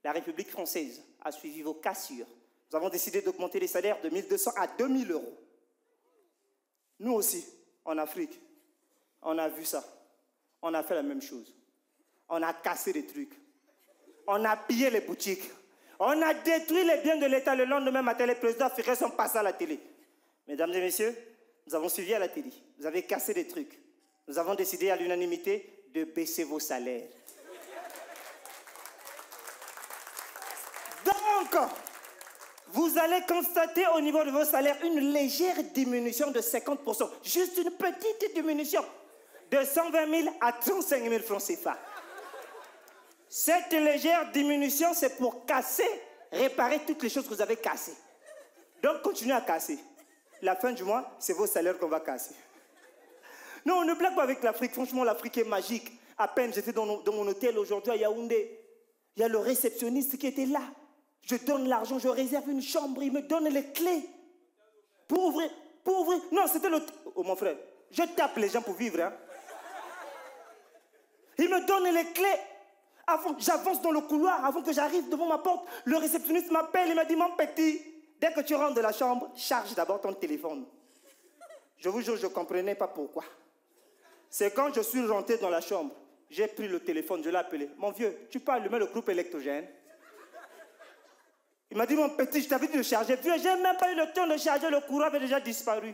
la République française a suivi vos cassures. Nous avons décidé d'augmenter les salaires de 1200 à 2000 euros. Nous aussi, en Afrique, on a vu ça. On a fait la même chose. On a cassé des trucs. On a pillé les boutiques. On a détruit les biens de l'État. Le lendemain matin, les présidents africains sont passés à la télé. Mesdames et messieurs, nous avons suivi à la télé. Vous avez cassé des trucs. Nous avons décidé à l'unanimité de baisser vos salaires. Donc, vous allez constater au niveau de vos salaires une légère diminution de 50%. Juste une petite diminution de 120 000 à 35 000 francs CFA. Cette légère diminution, c'est pour casser, réparer toutes les choses que vous avez cassées. Donc, continuez à casser. La fin du mois, c'est vos salaires qu'on va casser. Non, on ne blague pas avec l'Afrique. Franchement, l'Afrique est magique. À peine, j'étais dans mon hôtel aujourd'hui à Yaoundé. Il y a le réceptionniste qui était là. Je donne l'argent, je réserve une chambre, il me donne les clés. Pour ouvrir. Non, c'était le... Oh, mon frère, je tape les gens pour vivre. Hein. Il me donne les clés. J'avance dans le couloir, avant que j'arrive devant ma porte. Le réceptionniste m'appelle, il m'a dit, mon petit, dès que tu rentres de la chambre, charge d'abord ton téléphone. Je vous jure, je ne comprenais pas pourquoi. C'est quand je suis rentré dans la chambre, j'ai pris le téléphone, je l'ai appelé. Mon vieux, tu peux allumer le groupe électrogène? Il m'a dit, mon petit, je t'avais dit de charger. Vieux, je n'ai même pas eu le temps de charger, le courant avait déjà disparu.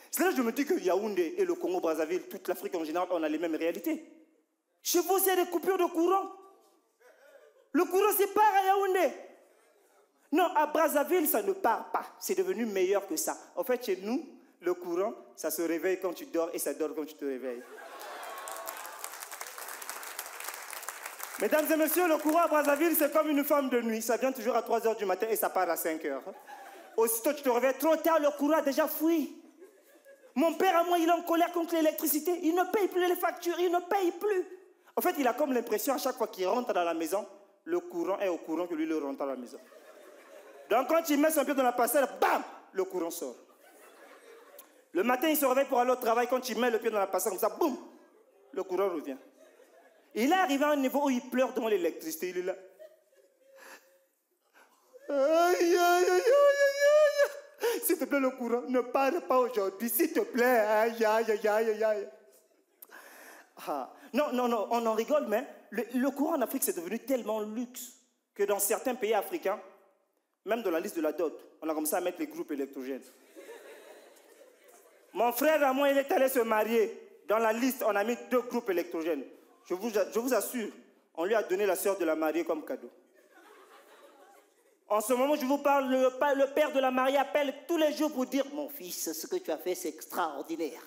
C'est là que je me dis que Yaoundé et le Congo-Brazzaville, toute l'Afrique en général, on a les mêmes réalités. Chez vous, c'est des coupures de courant. Le courant, c'est part à Yaoundé. Non, à Brazzaville, ça ne part pas. C'est devenu meilleur que ça. En fait, chez nous, le courant, ça se réveille quand tu dors et ça dort quand tu te réveilles. Mesdames et messieurs, le courant à Brazzaville, c'est comme une femme de nuit. Ça vient toujours à 3 h du matin et ça part à 5 h. Aussitôt, tu te réveilles trop tard, le courant a déjà fui. Mon père, à moi, il est en colère contre l'électricité. Il ne paye plus les factures, il ne paye plus. En fait, il a comme l'impression, à chaque fois qu'il rentre dans la maison, le courant est au courant que lui, il rentre dans la maison. Donc, quand il met son pied dans la passerelle, bam, le courant sort. Le matin, il se réveille pour aller au travail. Quand il met le pied dans la passerelle, comme ça, boum, le courant revient. Il est arrivé à un niveau où il pleure devant l'électricité. Il est là. Aïe, aïe, aïe, aïe, aïe. S'il te plaît, le courant, ne pars pas aujourd'hui. S'il te plaît. Aïe, aïe, aïe, aïe, aïe. Ah. Non, on en rigole, mais le courant en Afrique, c'est devenu tellement luxe que dans certains pays africains, même dans la liste de la dot, on a commencé à mettre les groupes électrogènes. Mon frère à moi, il est allé se marier. Dans la liste, on a mis 2 groupes électrogènes. Je vous assure, on lui a donné la sœur de la mariée comme cadeau. En ce moment, je vous parle, le père de la mariée appelle tous les jours pour dire « Mon fils, ce que tu as fait, c'est extraordinaire.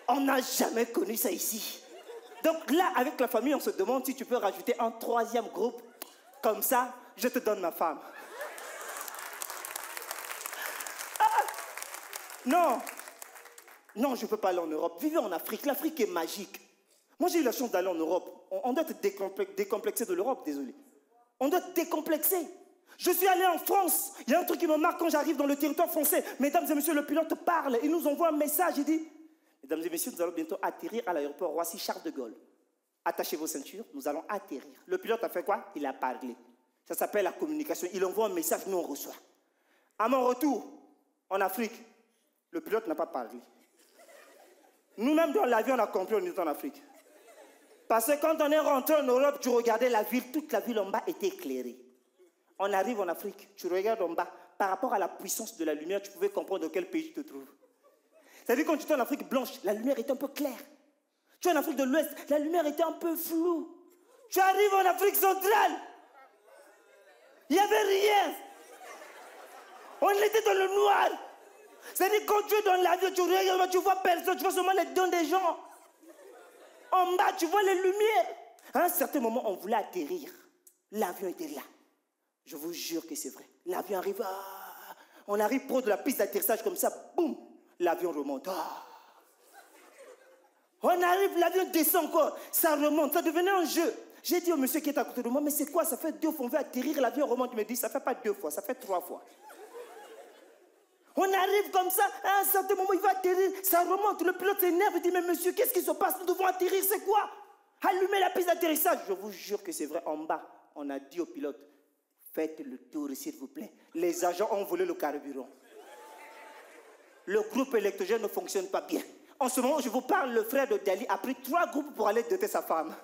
On n'a jamais connu ça ici. » Donc là, avec la famille, on se demande si tu peux rajouter un 3e groupe. Comme ça, je te donne ma femme. Ah! Non, je ne peux pas aller en Europe. Vivez en Afrique. L'Afrique est magique. Moi, j'ai eu la chance d'aller en Europe. On doit être décomplexé de l'Europe, désolé. On doit être décomplexé. Je suis allé en France. Il y a un truc qui me marque quand j'arrive dans le territoire français. Mesdames et messieurs, le pilote parle. Il nous envoie un message. Il dit, mesdames et messieurs, nous allons bientôt atterrir à l'aéroport Roissy-Charles de Gaulle. Attachez vos ceintures, nous allons atterrir. Le pilote a fait quoi? Il a parlé. Ça s'appelle la communication. Il envoie un message, nous on reçoit. À mon retour, en Afrique, le pilote n'a pas parlé. Nous-mêmes, dans l'avion, on a compris, on est en Afrique. Parce que quand on est rentré en Europe, tu regardais la ville, toute la ville en bas était éclairée. On arrive en Afrique, tu regardes en bas, par rapport à la puissance de la lumière, tu pouvais comprendre dans quel pays tu te trouves. C'est-à-dire quand tu étais en Afrique blanche, la lumière était un peu claire. Tu es en Afrique de l'Ouest, la lumière était un peu floue. Tu arrives en Afrique centrale, il n'y avait rien. On était dans le noir. C'est-à-dire quand tu es dans l'avion, tu regardes, tu vois personne, tu vois seulement les dents des gens. En bas, tu vois les lumières. À un certain moment, on voulait atterrir. L'avion était là. Je vous jure que c'est vrai. L'avion arrive, on arrive proche de la piste d'atterrissage comme ça, boum, l'avion remonte. On arrive, l'avion descend encore, ça remonte, ça devenait un jeu. J'ai dit au monsieur qui est à côté de moi, mais c'est quoi? Ça fait 2 fois, on veut atterrir, l'avion remonte. Il me dit, ça ne fait pas 2 fois, ça fait 3 fois. On arrive comme ça, à un certain moment, il va atterrir, ça remonte. Le pilote s'énerve, il dit, mais monsieur, qu'est-ce qui se passe? Nous devons atterrir, c'est quoi? Allumez la piste d'atterrissage. Je vous jure que c'est vrai, en bas, on a dit au pilote, faites le tour, s'il vous plaît. Les agents ont volé le carburant. Le groupe électrogène ne fonctionne pas bien. En ce moment, je vous parle, le frère de Dali a pris 3 groupes pour aller doter sa femme.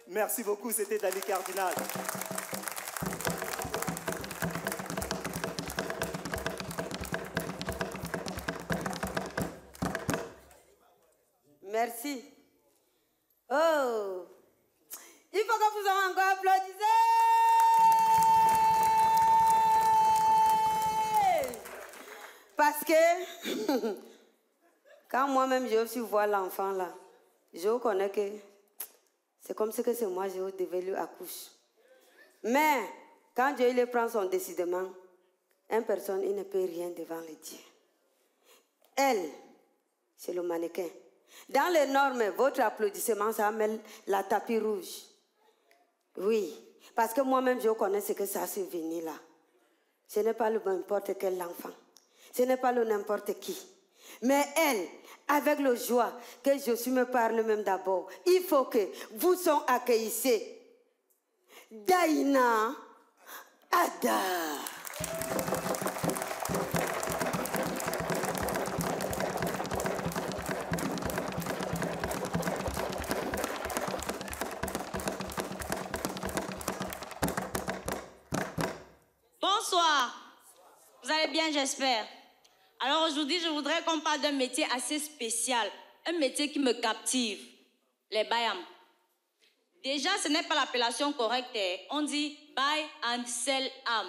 Merci beaucoup, c'était Dali Cardinal. Merci. Oh, il faut que vous en encore applaudissez. Parce que quand moi-même je aussi vois l'enfant là, je reconnais que c'est comme si c'est moi, je devais lui accoucher. Mais, quand Dieu le prend son décidement, une personne, il ne peut rien devant le Dieu. Elle, c'est le mannequin. Dans les normes, votre applaudissement, ça met la tapis rouge. Oui, parce que moi-même, je connais ce que ça se venir là. Ce n'est pas le n'importe quel enfant. Ce n'est pas le n'importe qui. Mais elle, avec le joie que je me parle même d'abord, il faut que vous soyez accueillis. Daïna Ada. Bonsoir. Vous allez bien, j'espère. Alors aujourd'hui, je voudrais qu'on parle d'un métier assez spécial, un métier qui me captive, les bayams. Déjà, ce n'est pas l'appellation correcte. On dit buy and sell am.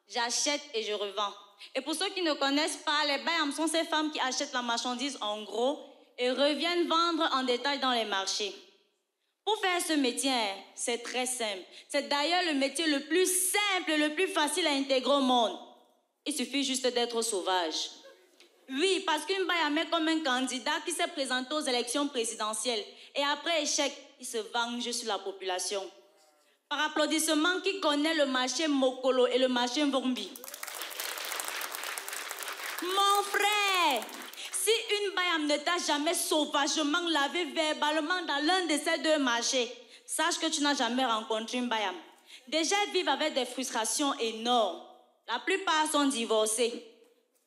J'achète et je revends. Et pour ceux qui ne connaissent pas, les bayams sont ces femmes qui achètent la marchandise en gros et reviennent vendre en détail dans les marchés. Pour faire ce métier, c'est très simple. C'est d'ailleurs le métier le plus simple, le plus facile à intégrer au monde. Il suffit juste d'être sauvage. Oui, parce qu'une bayame est comme un candidat qui s'est présenté aux élections présidentielles et après échec, il se venge sur la population. Par applaudissement, qui connaît le marché Mokolo et le marché Mvombi? Mon frère, si une bayame ne t'a jamais sauvagement lavé verbalement dans l'un de ces deux marchés, sache que tu n'as jamais rencontré une bayame. Déjà, elles vivent avec des frustrations énormes. La plupart sont divorcées.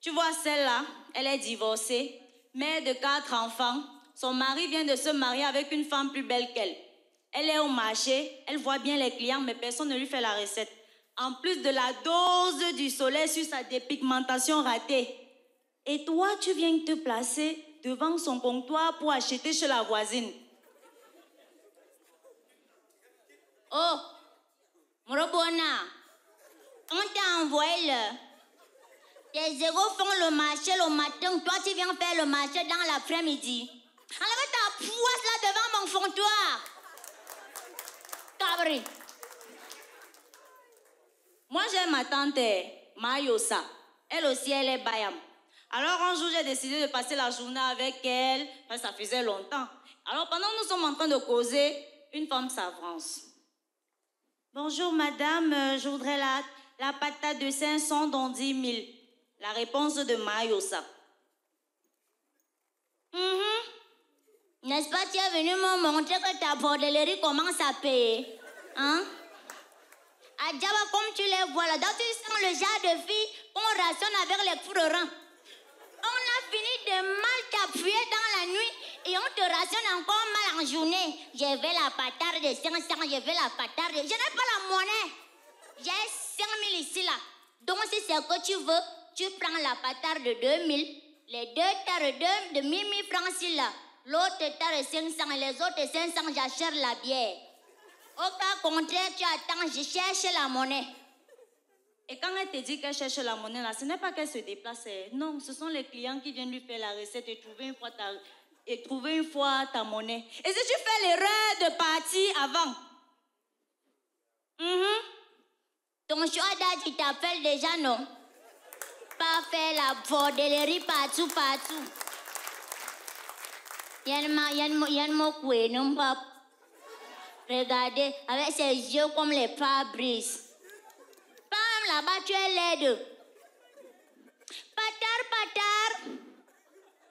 Tu vois celle-là, elle est divorcée, mère de 4 enfants. Son mari vient de se marier avec une femme plus belle qu'elle. Elle est au marché, elle voit bien les clients, mais personne ne lui fait la recette. En plus de la dose du soleil sur sa dépigmentation ratée. Et toi, tu viens te placer devant son comptoir pour acheter chez la voisine. Oh, Morobona, on t'a envoyé le... Tes zéros font le marché le matin, toi tu viens faire le marché dans l'après-midi. Enlève ta poisse là devant mon comptoir. Cabri. Moi j'ai ma tante Mayosa. Elle aussi elle est bayam. Alors un jour j'ai décidé de passer la journée avec elle. Enfin, ça faisait longtemps. Alors pendant que nous sommes en train de causer, une femme s'avance. Bonjour madame, je voudrais la patate de 500 dans 10 000. La réponse de Mayosa. N'est-ce pas, tu es venu me montrer que ta bordellerie commence à payer. Hein? Adjaba, comme tu les vois là, donc tu sens le genre de filles qu'on rationne avec les fourrants. On a fini de mal t'appuyer dans la nuit et on te rationne encore mal en journée. Je veux la patate de 500, je veux la patate de... Je n'ai pas la monnaie. J'ai 5 000 ici là. Donc si c'est ce que tu veux, tu prends la patate de 2 000, les deux tares de 1 000 francs ici là. L'autre tare 500 et les autres 500, j'achète la bière. Au cas contraire, tu attends, je cherche la monnaie. Et quand elle te dit qu'elle cherche la monnaie là, ce n'est pas qu'elle se déplace. Non, ce sont les clients qui viennent lui faire la recette et trouver une fois ta monnaie. Et si tu fais l'erreur de partir avant, ton choix d'âge, il t'appelle déjà, non? Pas faire la bordellerie partout. Regardez, avec ses yeux comme les pare-brises. Pam, là-bas, tu es laide. Patar.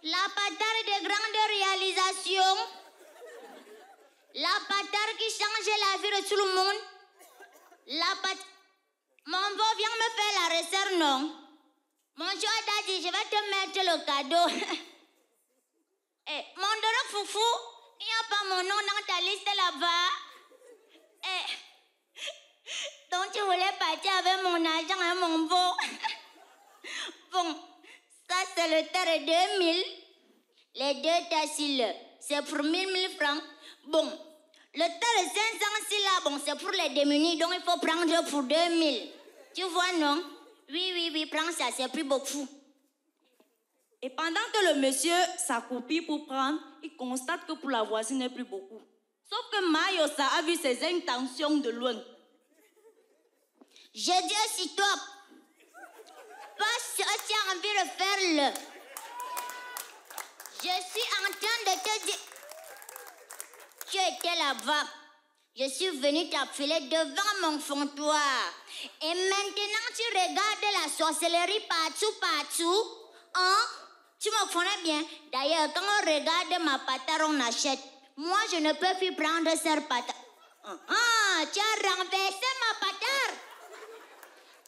La patar de grande réalisation. La patar qui change la vie de tout le monde. La patar... Mon beau, viens me faire la recette, non? Mon choix t'a dit, je vais te mettre le cadeau. Eh, mon dorok foufou, il n'y a pas mon nom dans ta liste là-bas. Eh, donc tu voulais partir avec mon argent, hein, mon beau. Bon, ça c'est le terre 2000. Les deux tassiles, c'est pour 1000 francs. Bon, le terre 500 là, bon, c'est pour les démunis, donc il faut prendre pour 2000. Tu vois, non? Oui, prends ça, c'est plus beaucoup. Et pendant que le monsieur s'accroupit pour prendre, il constate que pour la voisine n'est plus beaucoup. Sauf que Mayosa a vu ses intentions de loin. J'ai dit assis-toi. Parce que tu as envie de faire le. Je suis en train de te dire. Tu étais là-bas. Je suis venue t'appeler devant mon comptoir. Et maintenant tu regardes la sorcellerie partout. Hein? Tu me connais bien. D'ailleurs, quand on regarde ma patate, on achète. Moi, je ne peux plus prendre cette patate. Tu as renversé ma patate.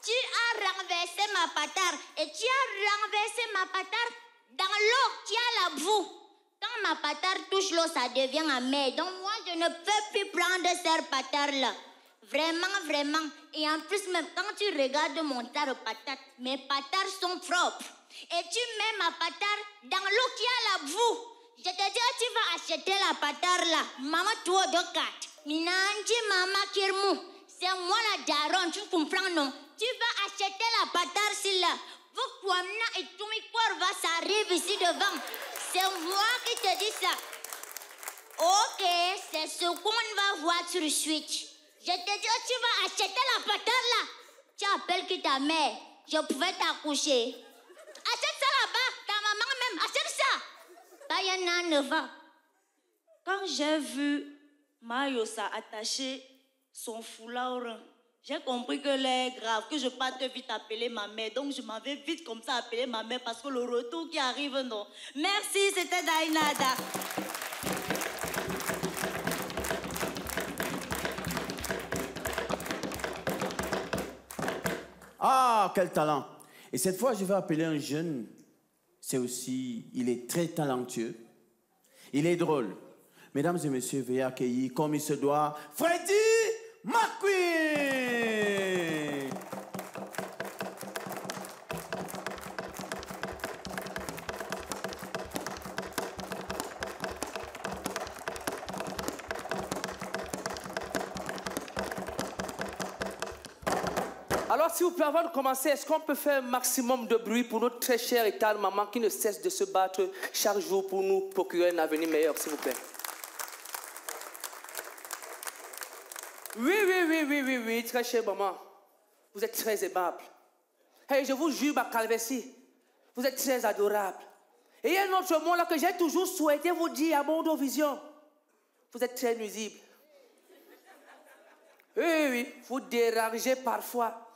Tu as renversé ma patate. Et tu as renversé ma patate dans l'eau qui a la boue. Quand ma patate touche l'eau, ça devient amer. Donc moi, je ne peux plus prendre cette patate-là. Vraiment. Et en plus, même quand tu regardes mon tas de patates, mes patates sont propres. Et tu mets ma patate dans l'eau qui a la boue. Je te dis, tu vas acheter la patate là. Maman, toi, de 4. Minanji, maman, Kirmou. C'est moi la daronne, tu comprends, non? Tu vas acheter la patate là. Vous, Kwamna et Tumikor va s'arriver ici devant. C'est moi qui te dis ça. Ok, c'est ce qu'on va voir sur le switch. Je te dis, tu vas acheter la patate là. Tu appelles qui ta mère. Je pouvais t'accoucher. Achète ça là-bas. Ta maman même. Achète ça. Bayana ne va. Quand j'ai vu Mayosa attacher son foulard au rein, j'ai compris que l'air grave, que je parte vite appeler ma mère. Donc je m'en vais vite comme ça appeler ma mère parce que le retour qui arrive, non. Merci, c'était Dainada. Ah, quel talent! Et cette fois, je vais appeler un jeune. C'est aussi, il est très talentueux. Il est drôle. Mesdames et messieurs, veuillez accueillir comme il se doit, Freddy McQueen! Alors, s'il vous plaît, avant de commencer, est-ce qu'on peut faire un maximum de bruit pour notre très chère et tendre maman qui ne cesse de se battre chaque jour pour nous procurer un avenir meilleur, s'il vous plaît? Oui, très chère maman. Vous êtes très aimable. Hey, je vous jure, ma calvétie, vous êtes très adorable. Et il y a un autre mot là que j'ai toujours souhaité vous dire à Mondo Vision. Vous êtes très nuisible. Oui, vous dérangez parfois.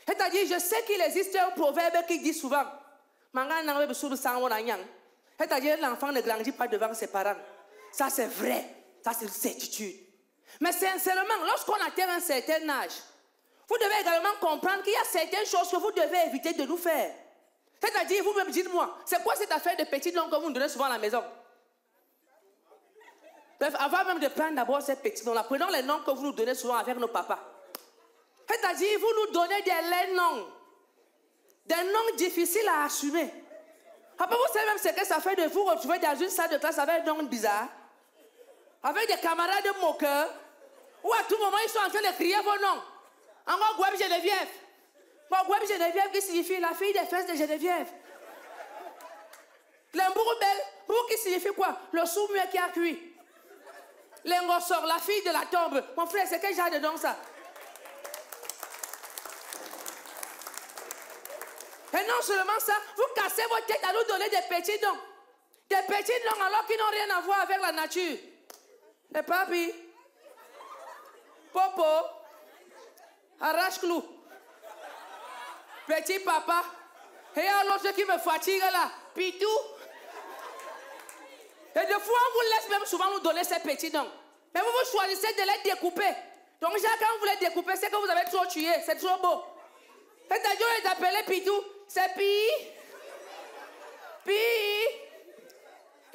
C'est-à-dire, je sais qu'il existe un proverbe qui dit souvent, c'est-à-dire, l'enfant ne grandit pas devant ses parents. Ça, c'est vrai. Ça, c'est une certitude. Mais sincèrement, lorsqu'on atteint un certain âge, vous devez également comprendre qu'il y a certaines choses que vous devez éviter de nous faire. C'est-à-dire, vous-même, dites-moi, c'est quoi cette affaire de petit nom que vous nous donnez souvent à la maison? Bref, avant même de prendre d'abord ces petits noms-là, prenons les noms que vous nous donnez souvent avec nos papas. C'est-à-dire, vous nous donnez des noms difficiles à assumer. Après, vous savez même ce que ça fait de vous retrouver dans une salle de classe avec un nom bizarre, avec des camarades moqueurs, où à tout moment ils sont en train de crier vos noms. Encore Goueb Geneviève. Goueb Geneviève qui signifie la fille des fesses de Geneviève. L'Embourubel, qui signifie quoi? Le sous-muet qui a cuit. L'Engosor, la fille de la tombe. Mon frère, c'est quel genre de nom ça? Et non seulement ça, vous cassez votre tête à nous donner des petits noms. Des petits noms alors qu'ils n'ont rien à voir avec la nature. Les papis, Popo, Arrache-clou, Petit papa, et un autre qui me fatigue là, Pitou. Et des fois, on vous laisse même souvent nous donner ces petits noms. Mais vous choisissez de les découper. Donc, quand vous les découpez, c'est que vous avez trop tué. C'est trop beau. C'est-à-dire, on les appelait Pitou. C'est Pi.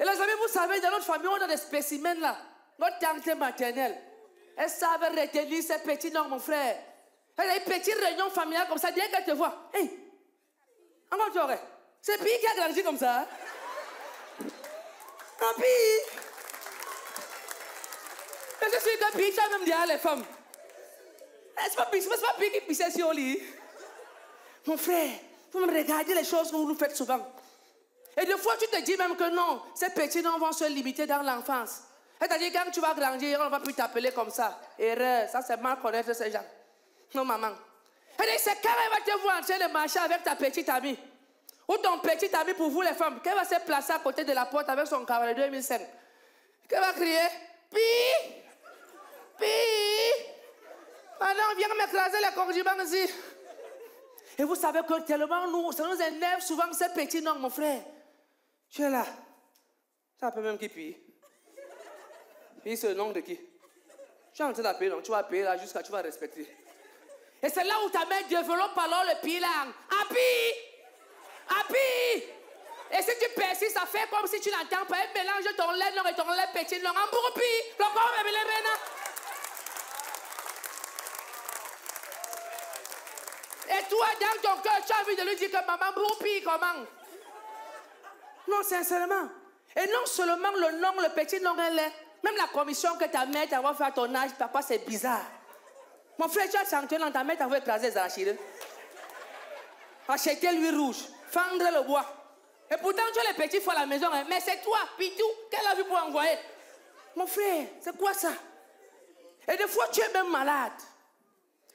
Et les amis, vous savez, dans notre famille, on a des spécimens là. Notre tante maternelle. Elle savait retenir ces petits noms, mon frère. Elle a une petite réunion familiale comme ça. Dès qu'elle te voit, hey, encore tu aurais. C'est Pi qui a grandi comme ça. Un Pi. Mais je suis que Pi, tu as même dit à les femmes. C'est pas Pi qui pissait sur le lit. Mon frère, vous me regardez les choses que vous nous faites souvent. Et des fois, tu te dis même que non, ces petits noms vont se limiter dans l'enfance. C'est-à-dire, quand tu vas grandir, on ne va plus t'appeler comme ça. Erreur, ça c'est mal connaître ces gens. Non, maman. C'est quand elle va te voir en train de marcher avec ta petite amie. Ou ton petit ami pour vous les femmes. Qu'elle va se placer à côté de la porte avec son cavalier 2005. Qu'elle va crier. Pi! Pi! Maintenant, viens m'écraser les congiments ici. Et vous savez que tellement ça nous énerve souvent ces petits noms, mon frère. Tu es là. Ça peut même qui pille. Puis c'est le nom de qui? Tu es en train d'appeler, donc tu vas payer là jusqu'à tu vas respecter. Et c'est là où ta mère développe alors le pied là. Api! Api! Et si tu persistes, ça fait comme si tu n'entends pas. Elle mélange ton lait long et ton lait petit long. Ambouroupi! Le corps me lève maintenant. Et toi, dans ton cœur, tu as envie de lui dire que maman Broupi, comment? Non, sincèrement. Et non seulement le nom, le petit nom, elle est. Même la commission que ta mère t'a fait à ton âge, papa, c'est bizarre. Mon frère, tu as senti dans ta mère, t'as écraser les arachides. Acheter l'huile rouge, fendre le bois. Et pourtant, tu as les petits fois à la maison, hein. Mais c'est toi, Pitou, qu'elle a vu pour envoyer. Mon frère, c'est quoi ça? Et des fois, tu es même malade.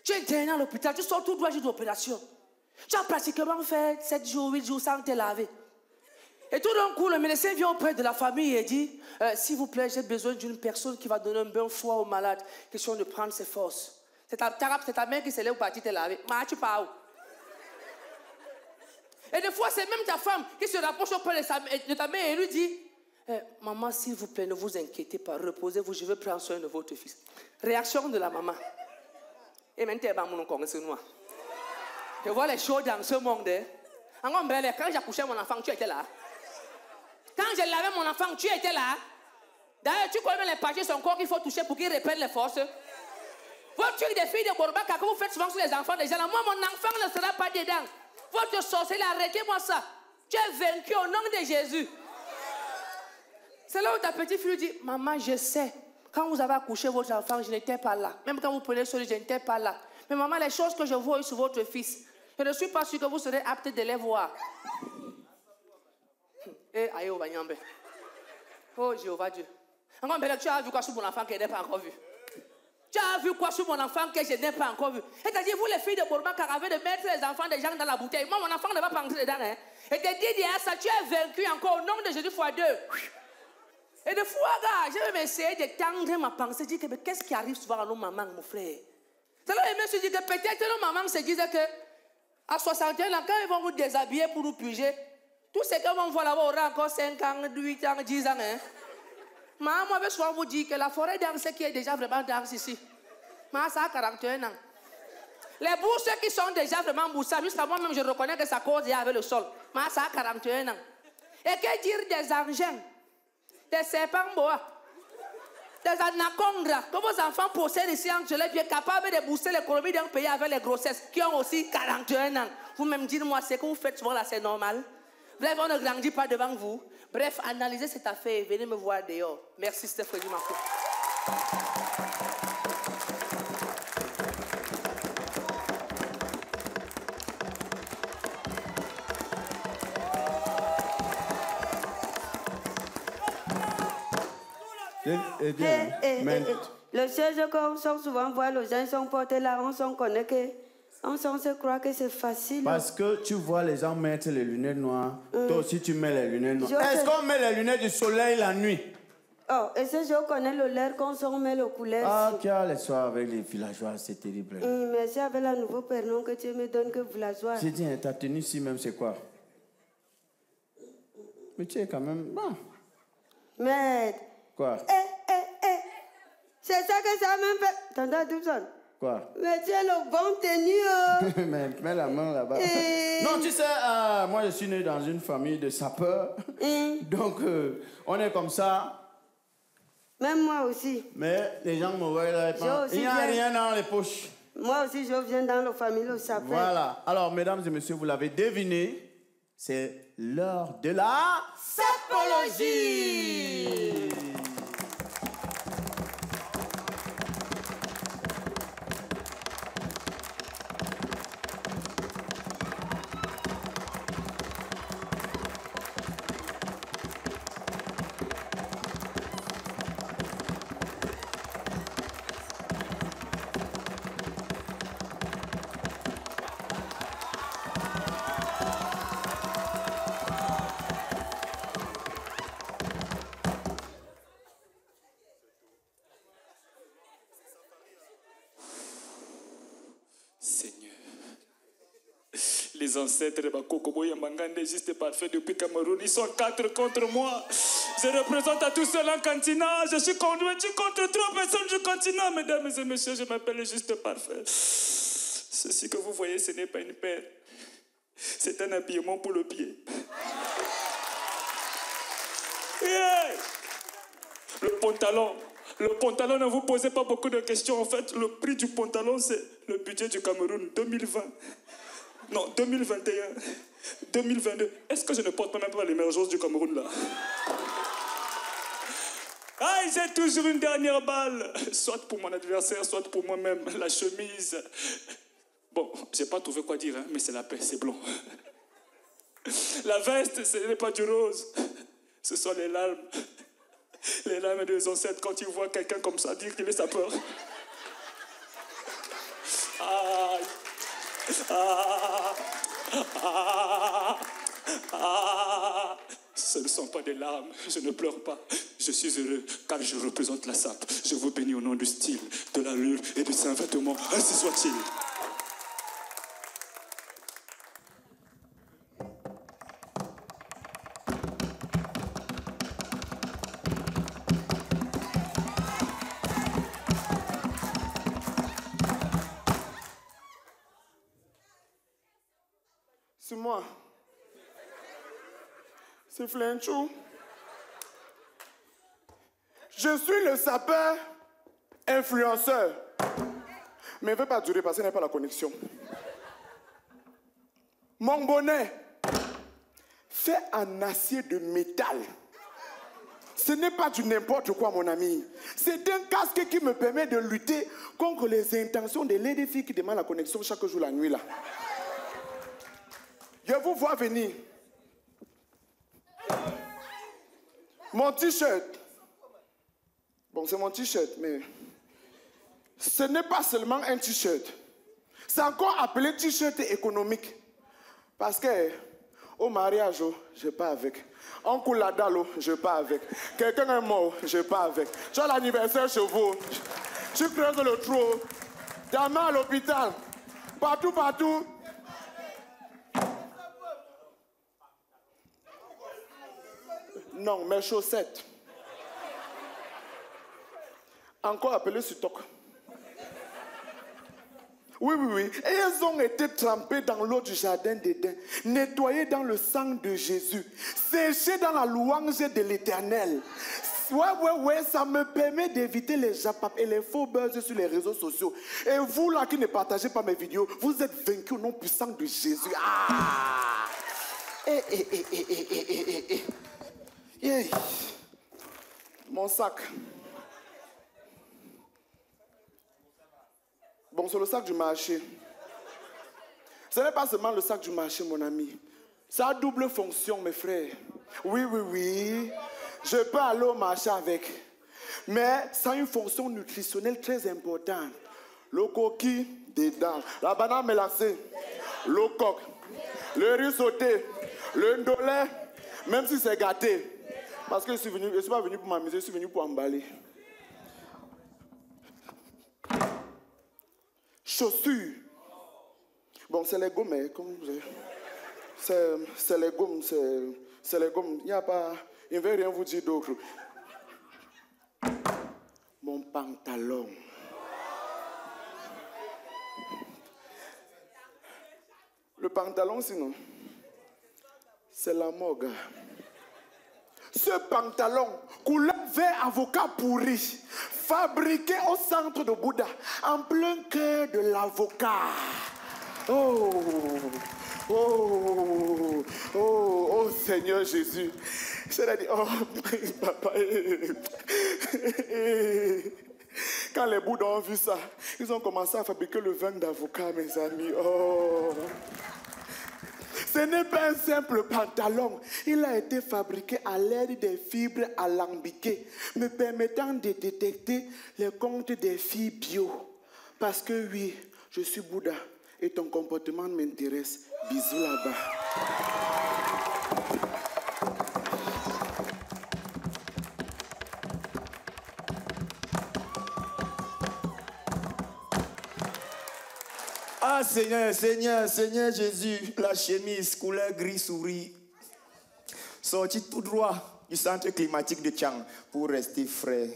Tu es interné à l'hôpital, tu sors tout droit juste d'opération. Tu as pratiquement fait 7 jours, 8 jours sans te laver. Et tout d'un coup, le médecin vient auprès de la famille et dit s'il vous plaît, j'ai besoin d'une personne qui va donner un bon foie au malade, question de prendre ses forces. C'est ta mère qui se lève pour partir te laver. Mais tu pars où? Et des fois, c'est même ta femme qui se rapproche auprès de ta mère et lui dit maman, s'il vous plaît, ne vous inquiétez pas, reposez-vous, je vais prendre soin de votre fils. Réaction de la maman. Et maintenant, je vois les choses dans ce monde. Quand j'accouchais mon enfant, tu étais là. Quand je lavais mon enfant, tu étais là. D'ailleurs, tu connais les parties de son corps qu'il faut toucher pour qu'il reprenne les forces. Votre truc des filles de Borbaka que vous faites souvent sur les enfants des gens, moi, mon enfant ne sera pas dedans. Votre sorcier, arrêtez-moi ça. Tu es vaincu au nom de Jésus. C'est là où ta petite fille dit maman, je sais. Quand vous avez accouché votre enfant, je n'étais pas là. Même quand vous prenez sur lui, je n'étais pas là. Mais maman, les choses que je vois sur votre fils, je ne suis pas sûre que vous serez apte de les voir. Eh, aïe, oh, Banyambe. Oh, Jéhovah Dieu. Encore, tu as vu quoi sur mon enfant que je n'ai pas encore vu? Tu as vu quoi sur mon enfant que je n'ai pas encore vu? C'est-à-dire, vous les filles de Bourma, qui avez de mettre les enfants des gens dans la bouteille. Moi, mon enfant ne va pas entrer dedans. Hein? Et te dis derrière ça, tu es vaincu encore au nom de Jésus x2. Et des fois, gars, je vais m'essayer de tendre ma pensée, dire que qu'est-ce qui arrive souvent à nos mamans, mon frère? C'est là que je me suis dit que peut-être nos mamans se disent que à 61 ans, quand ils vont vous déshabiller pour nous puger, tous ces gens vont voir là-bas aura encore 5 ans, 8 ans, 10 ans. Hein? Maman, moi, je vais souvent vous dire que la forêt dense qui est déjà vraiment dense ici, maman, ça a 41 ans. Les bourses qui sont déjà vraiment boursables, jusqu'à moi-même, je reconnais que ça cause avec le sol. Maman, ça a 41 ans. Et que dire des engins, des serpents bois, des anacondas, que vos enfants possèdent ici entre les pieds, capables de booster l'économie d'un pays avec les grossesses, qui ont aussi 41 ans. Vous-même dites-moi, ce que vous faites souvent là, c'est normal. Bref, on ne grandit pas devant vous. Bref, analysez cette affaire et venez me voir dehors. Merci, Stéphanie Marco. Le siège qu'on sort souvent voir, les gens sont portés là, on s'en connaît que. On se croit que c'est facile. Parce que tu vois les gens mettre les lunettes noires. Toi aussi, tu mets les lunettes noires. Est-ce qu'on met les lunettes du soleil la nuit? Oh, et ça, je connais le l'air qu'on s'en met le couleur. Ah, qui a les soirs avec les villageois, c'est terrible. Merci avec la nouveau prénom que tu me donnes que villageois. J'ai dit, ta tenue ici même, c'est quoi? Mais tu es quand même bon. Mais. Quoi? C'est ça que ça m'a fait. T'entends tout ça? Quoi? Mais tu es le bon tenu. Mais mets la main là-bas. Non, tu sais, moi je suis né dans une famille de sapeurs. Donc, on est comme ça. Même moi aussi. Mais les gens me voient là, il n'y a rien dans les poches. Moi aussi, je viens dans la famille de sapeurs. Voilà. Alors, mesdames et messieurs, vous l'avez deviné, c'est l'heure de la sapologie. les ancêtres de Bakokobo et Mangande, juste parfait depuis Cameroun. Ils sont 4 contre moi. Je représente à tous ceux-là en continent. Je suis convaincu contre 3 personnes du continent. Mesdames et messieurs, je m'appelle juste parfait. Ceci que vous voyez, ce n'est pas une paire. C'est un habillement pour le pied. Yeah. Le pantalon, ne vous posez pas beaucoup de questions. En fait, le prix du pantalon, c'est le budget du Cameroun 2020. Non, 2021, 2022. Est-ce que je ne porte même pas l'émergence du Cameroun là? Ah, j'ai toujours une dernière balle. Soit pour mon adversaire, soit pour moi-même. La chemise. Bon, j'ai pas trouvé quoi dire, hein, mais c'est la paix, c'est blanc. La veste, ce n'est pas du rose. Ce sont les larmes. Les larmes des ancêtres quand ils voient quelqu'un comme ça dire qu'il est sapeur. Ah, ah, ah, ah. Ce ne sont pas des larmes, je ne pleure pas. Je suis heureux car je représente la SAP. Je vous bénis au nom du style, de l'allure et du saint vêtement. Ainsi soit-il. C'est moi. C'est Flenchou. Je suis le sapeur influenceur. Mais il ne veut pas durer parce qu'il n'y a pas la connexion. Mon bonnet, fait en acier de métal. Ce n'est pas du n'importe quoi, mon ami. C'est un casque qui me permet de lutter contre les intentions des lady filles qui demandent la connexion chaque jour la nuit là. Je vous vois venir. Mon t-shirt. Bon, c'est mon t-shirt, mais ce n'est pas seulement un t-shirt. C'est encore appelé t-shirt économique. Parce que au mariage, je pars avec. En couladalo, je pars avec. Quelqu'un est mort, je pars avec. Tu as l'anniversaire chez vous. Tu creuses le trou. Ta main à l'hôpital. Partout, partout. Non, mes chaussettes. Encore appelé Sutok. Oui, oui, oui. Et elles ont été trempées dans l'eau du jardin d'Éden, nettoyées dans le sang de Jésus, séchées dans la louange de l'Éternel. Ouais, ça me permet d'éviter les japap et les faux buzz sur les réseaux sociaux. Et vous là qui ne partagez pas mes vidéos, vous êtes vaincus au nom puissant de Jésus. Ah! Yeah. Mon sac. Bon, c'est le sac du marché. Ce n'est pas seulement le sac du marché, mon ami. Ça a double fonction, mes frères. Oui, oui, oui. Je peux aller au marché avec. Mais ça a une fonction nutritionnelle très importante. Le coquille dedans, la banane mélacée, le coq, le riz sauté, le ndolé, même si c'est gâté. Parce que je ne suis pas venu pour m'amuser, je suis venu pour emballer. Chaussures. Bon, c'est les gommes, hein, comme c'est les gommes, c'est les gommes. Il n'y a pas, il ne veut rien vous dire d'autre. Mon pantalon. Le pantalon, sinon, c'est la mogue. Ce pantalon, couleur vert avocat pourri, fabriqué au centre de Bouddha, en plein cœur de l'avocat. Oh, oh, oh, oh Seigneur Jésus. C'est-à-dire, oh, papa. Quand les Bouddhas ont vu ça, ils ont commencé à fabriquer le vin d'avocat, mes amis. Oh. Ce n'est pas un simple pantalon. Il a été fabriqué à l'aide des fibres alambiquées, me permettant de détecter les comptes des filles bio. Parce que oui, je suis Bouddha et ton comportement m'intéresse. Bisous là-bas. Ah Seigneur, Seigneur, Seigneur Jésus, la chemise couleur gris souris, sortie tout droit du centre climatique de Tchang pour rester frais.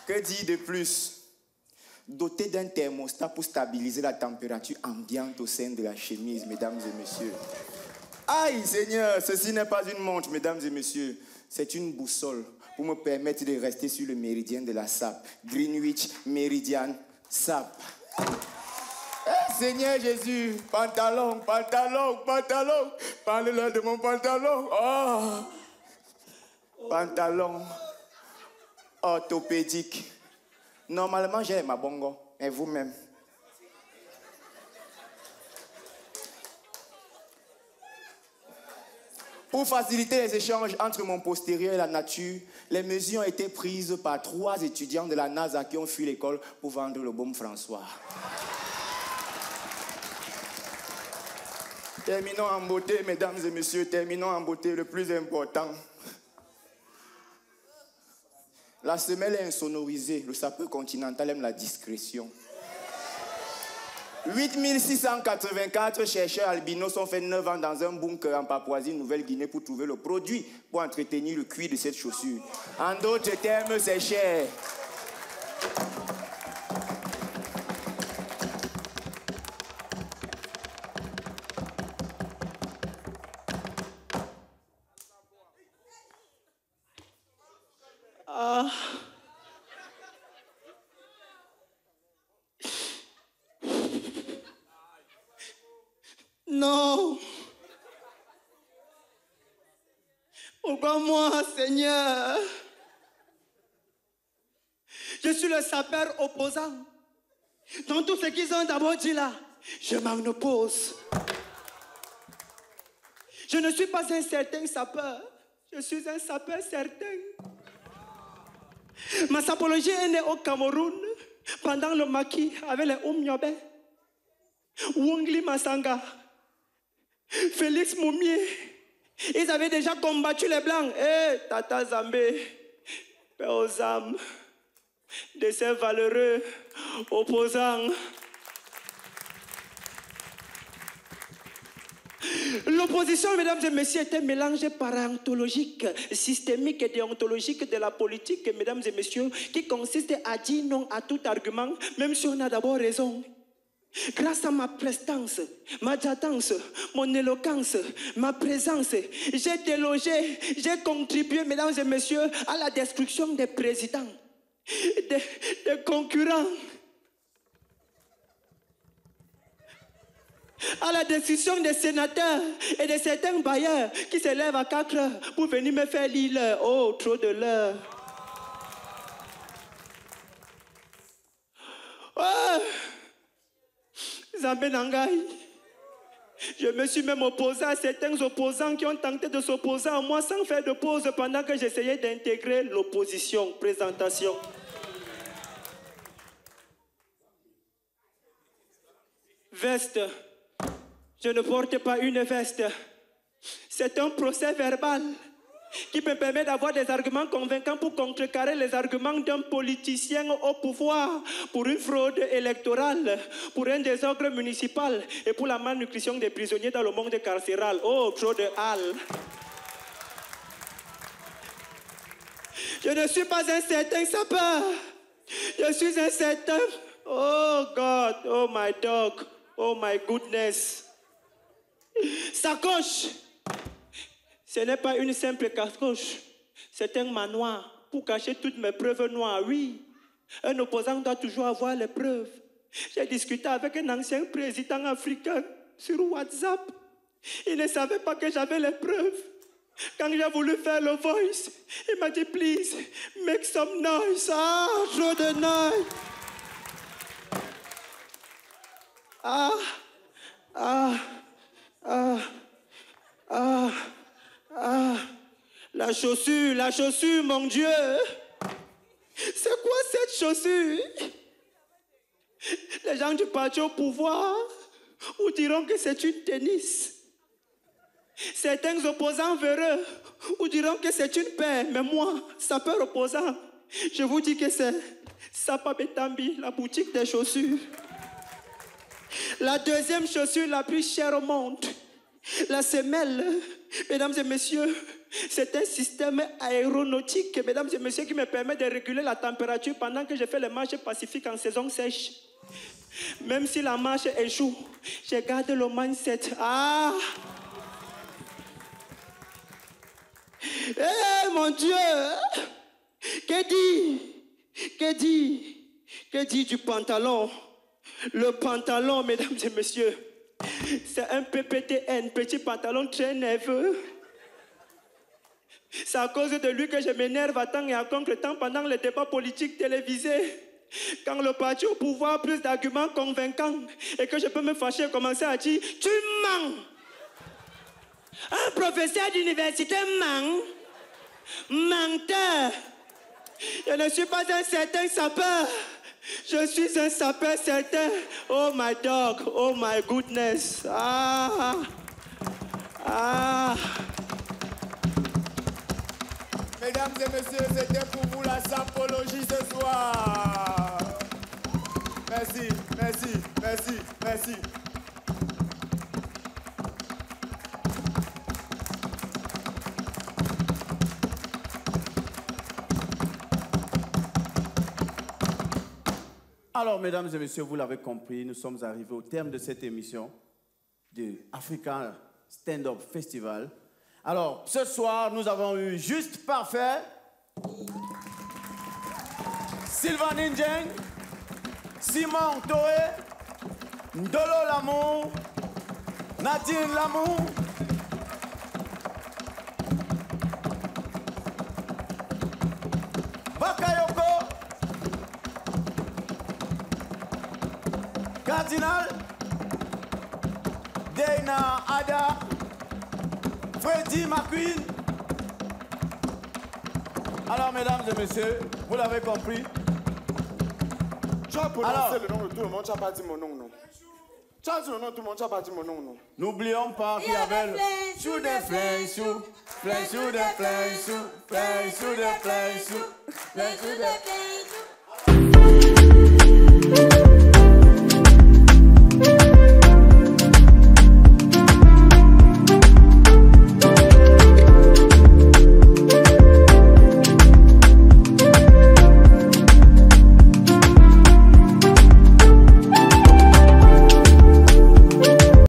Que dire de plus? Doté d'un thermostat pour stabiliser la température ambiante au sein de la chemise, mesdames et messieurs. Aïe Seigneur, ceci n'est pas une montre, mesdames et messieurs, c'est une boussole pour me permettre de rester sur le méridien de la SAP. Greenwich, Meridian, SAP. Seigneur Jésus, pantalon, pantalon, pantalon. Parlez-leur de mon pantalon. Oh. Pantalon orthopédique. Normalement, j'ai ma bongo. Et vous-même? Pour faciliter les échanges entre mon postérieur et la nature, les mesures ont été prises par 3 étudiants de la NASA qui ont fui l'école pour vendre le baume François. Terminons en beauté, mesdames et messieurs, terminons en beauté, le plus important. La semelle est insonorisée, le sapeur continental aime la discrétion. 8684 chercheurs albinos ont fait 9 ans dans un bunker en Papouasie-Nouvelle-Guinée pour trouver le produit pour entretenir le cuir de cette chaussure. En d'autres termes, c'est cher. Non. Pourquoi moi, Seigneur? Je suis le sapeur opposant. Dans tout ce qu'ils ont d'abord dit là, je m'en oppose. Je ne suis pas un certain sapeur. Je suis un sapeur certain. Ma sapologie est née au Cameroun pendant le maquis avec les Oumnyobe, Wongli Masanga, Félix Moumier. Ils avaient déjà combattu les Blancs. Tata Zambé, paix aux âmes de ces valeureux opposants. L'opposition, mesdames et messieurs, est un mélange paréontologique, systémique et déontologique de la politique, mesdames et messieurs, qui consiste à dire non à tout argument, même si on a d'abord raison. Grâce à ma prestance, ma jadance, mon éloquence, ma présence, j'ai délogé, j'ai contribué, mesdames et messieurs, à la destruction des présidents, des concurrents, à la destruction des sénateurs et de certains bailleurs qui se lèvent à 4 heures pour venir me faire lire l'heure. Oh, trop de l'heure. Oh. Zambé Nangaï. Je me suis même opposé à certains opposants qui ont tenté de s'opposer à moi sans faire de pause pendant que j'essayais d'intégrer l'opposition. Présentation. Veste. Je ne porte pas une veste. C'est un procès verbal qui me permet d'avoir des arguments convaincants pour contrecarrer les arguments d'un politicien au pouvoir pour une fraude électorale, pour un désordre municipal et pour la malnutrition des prisonniers dans le monde carcéral. Oh, trop de halle. Je ne suis pas un certain sapeur. Je suis un certain... Oh God, oh my dog, oh my goodness. Sacoche. Ce n'est pas une simple sacoche. C'est un manoir pour cacher toutes mes preuves noires. Oui, un opposant doit toujours avoir les preuves. J'ai discuté avec un ancien président africain sur WhatsApp. Il ne savait pas que j'avais les preuves. Quand j'ai voulu faire le voice, il m'a dit, please, make some noise. Ah, trop de noise. Ah, ah, ah, ah, ah. La chaussure, mon Dieu. C'est quoi cette chaussure? Les gens du parti au pouvoir vous diront que c'est une tennis. Certains opposants véreux vous diront que c'est une paire. Mais moi, sapeur opposant, je vous dis que c'est Sapa Betambi, la boutique des chaussures. La deuxième chaussure la plus chère au monde. La semelle, mesdames et messieurs, c'est un système aéronautique, mesdames et messieurs, qui me permet de réguler la température pendant que je fais les marches pacifiques en saison sèche. Même si la marche échoue, je garde le mindset. Ah! Eh mon Dieu! Que dit du pantalon? Le pantalon, mesdames et messieurs, c'est un PPTN, petit pantalon très nerveux. C'est à cause de lui que je m'énerve à temps et à contre-temps pendant les débats politiques télévisés. Quand le parti au pouvoir a plus d'arguments convaincants et que je peux me fâcher et commencer à dire « Tu mens !» Un professeur d'université ment. Menteur. Je ne suis pas un certain sapeur. Je suis un sapeur certain. Oh my dog, oh my goodness. Ah. Mesdames et messieurs, c'était pour vous la sapologie ce soir. Merci, merci, merci, merci. Alors, mesdames et messieurs, vous l'avez compris, nous sommes arrivés au terme de cette émission du African Stand-Up Festival. Alors, ce soir, nous avons eu Juste Parfait, Sylvain Ninjeng, Simon Toé, Ndolo Lamour, Nadine Lamour, Bakayoko, Cardinal, Dana Ada, Freddy McQueen. Alors, mesdames et messieurs, vous l'avez compris. Tu as prononcé le nom de tout le monde, tu n'as pas dit mon nom, non? Tu as dit le nom de tout le monde, tu n'as pas dit mon nom, non? N'oublions pas qu'il y avait le... Sous des flingues, sous des flingues, sous des flingues, sous des flingues, sous des flingues.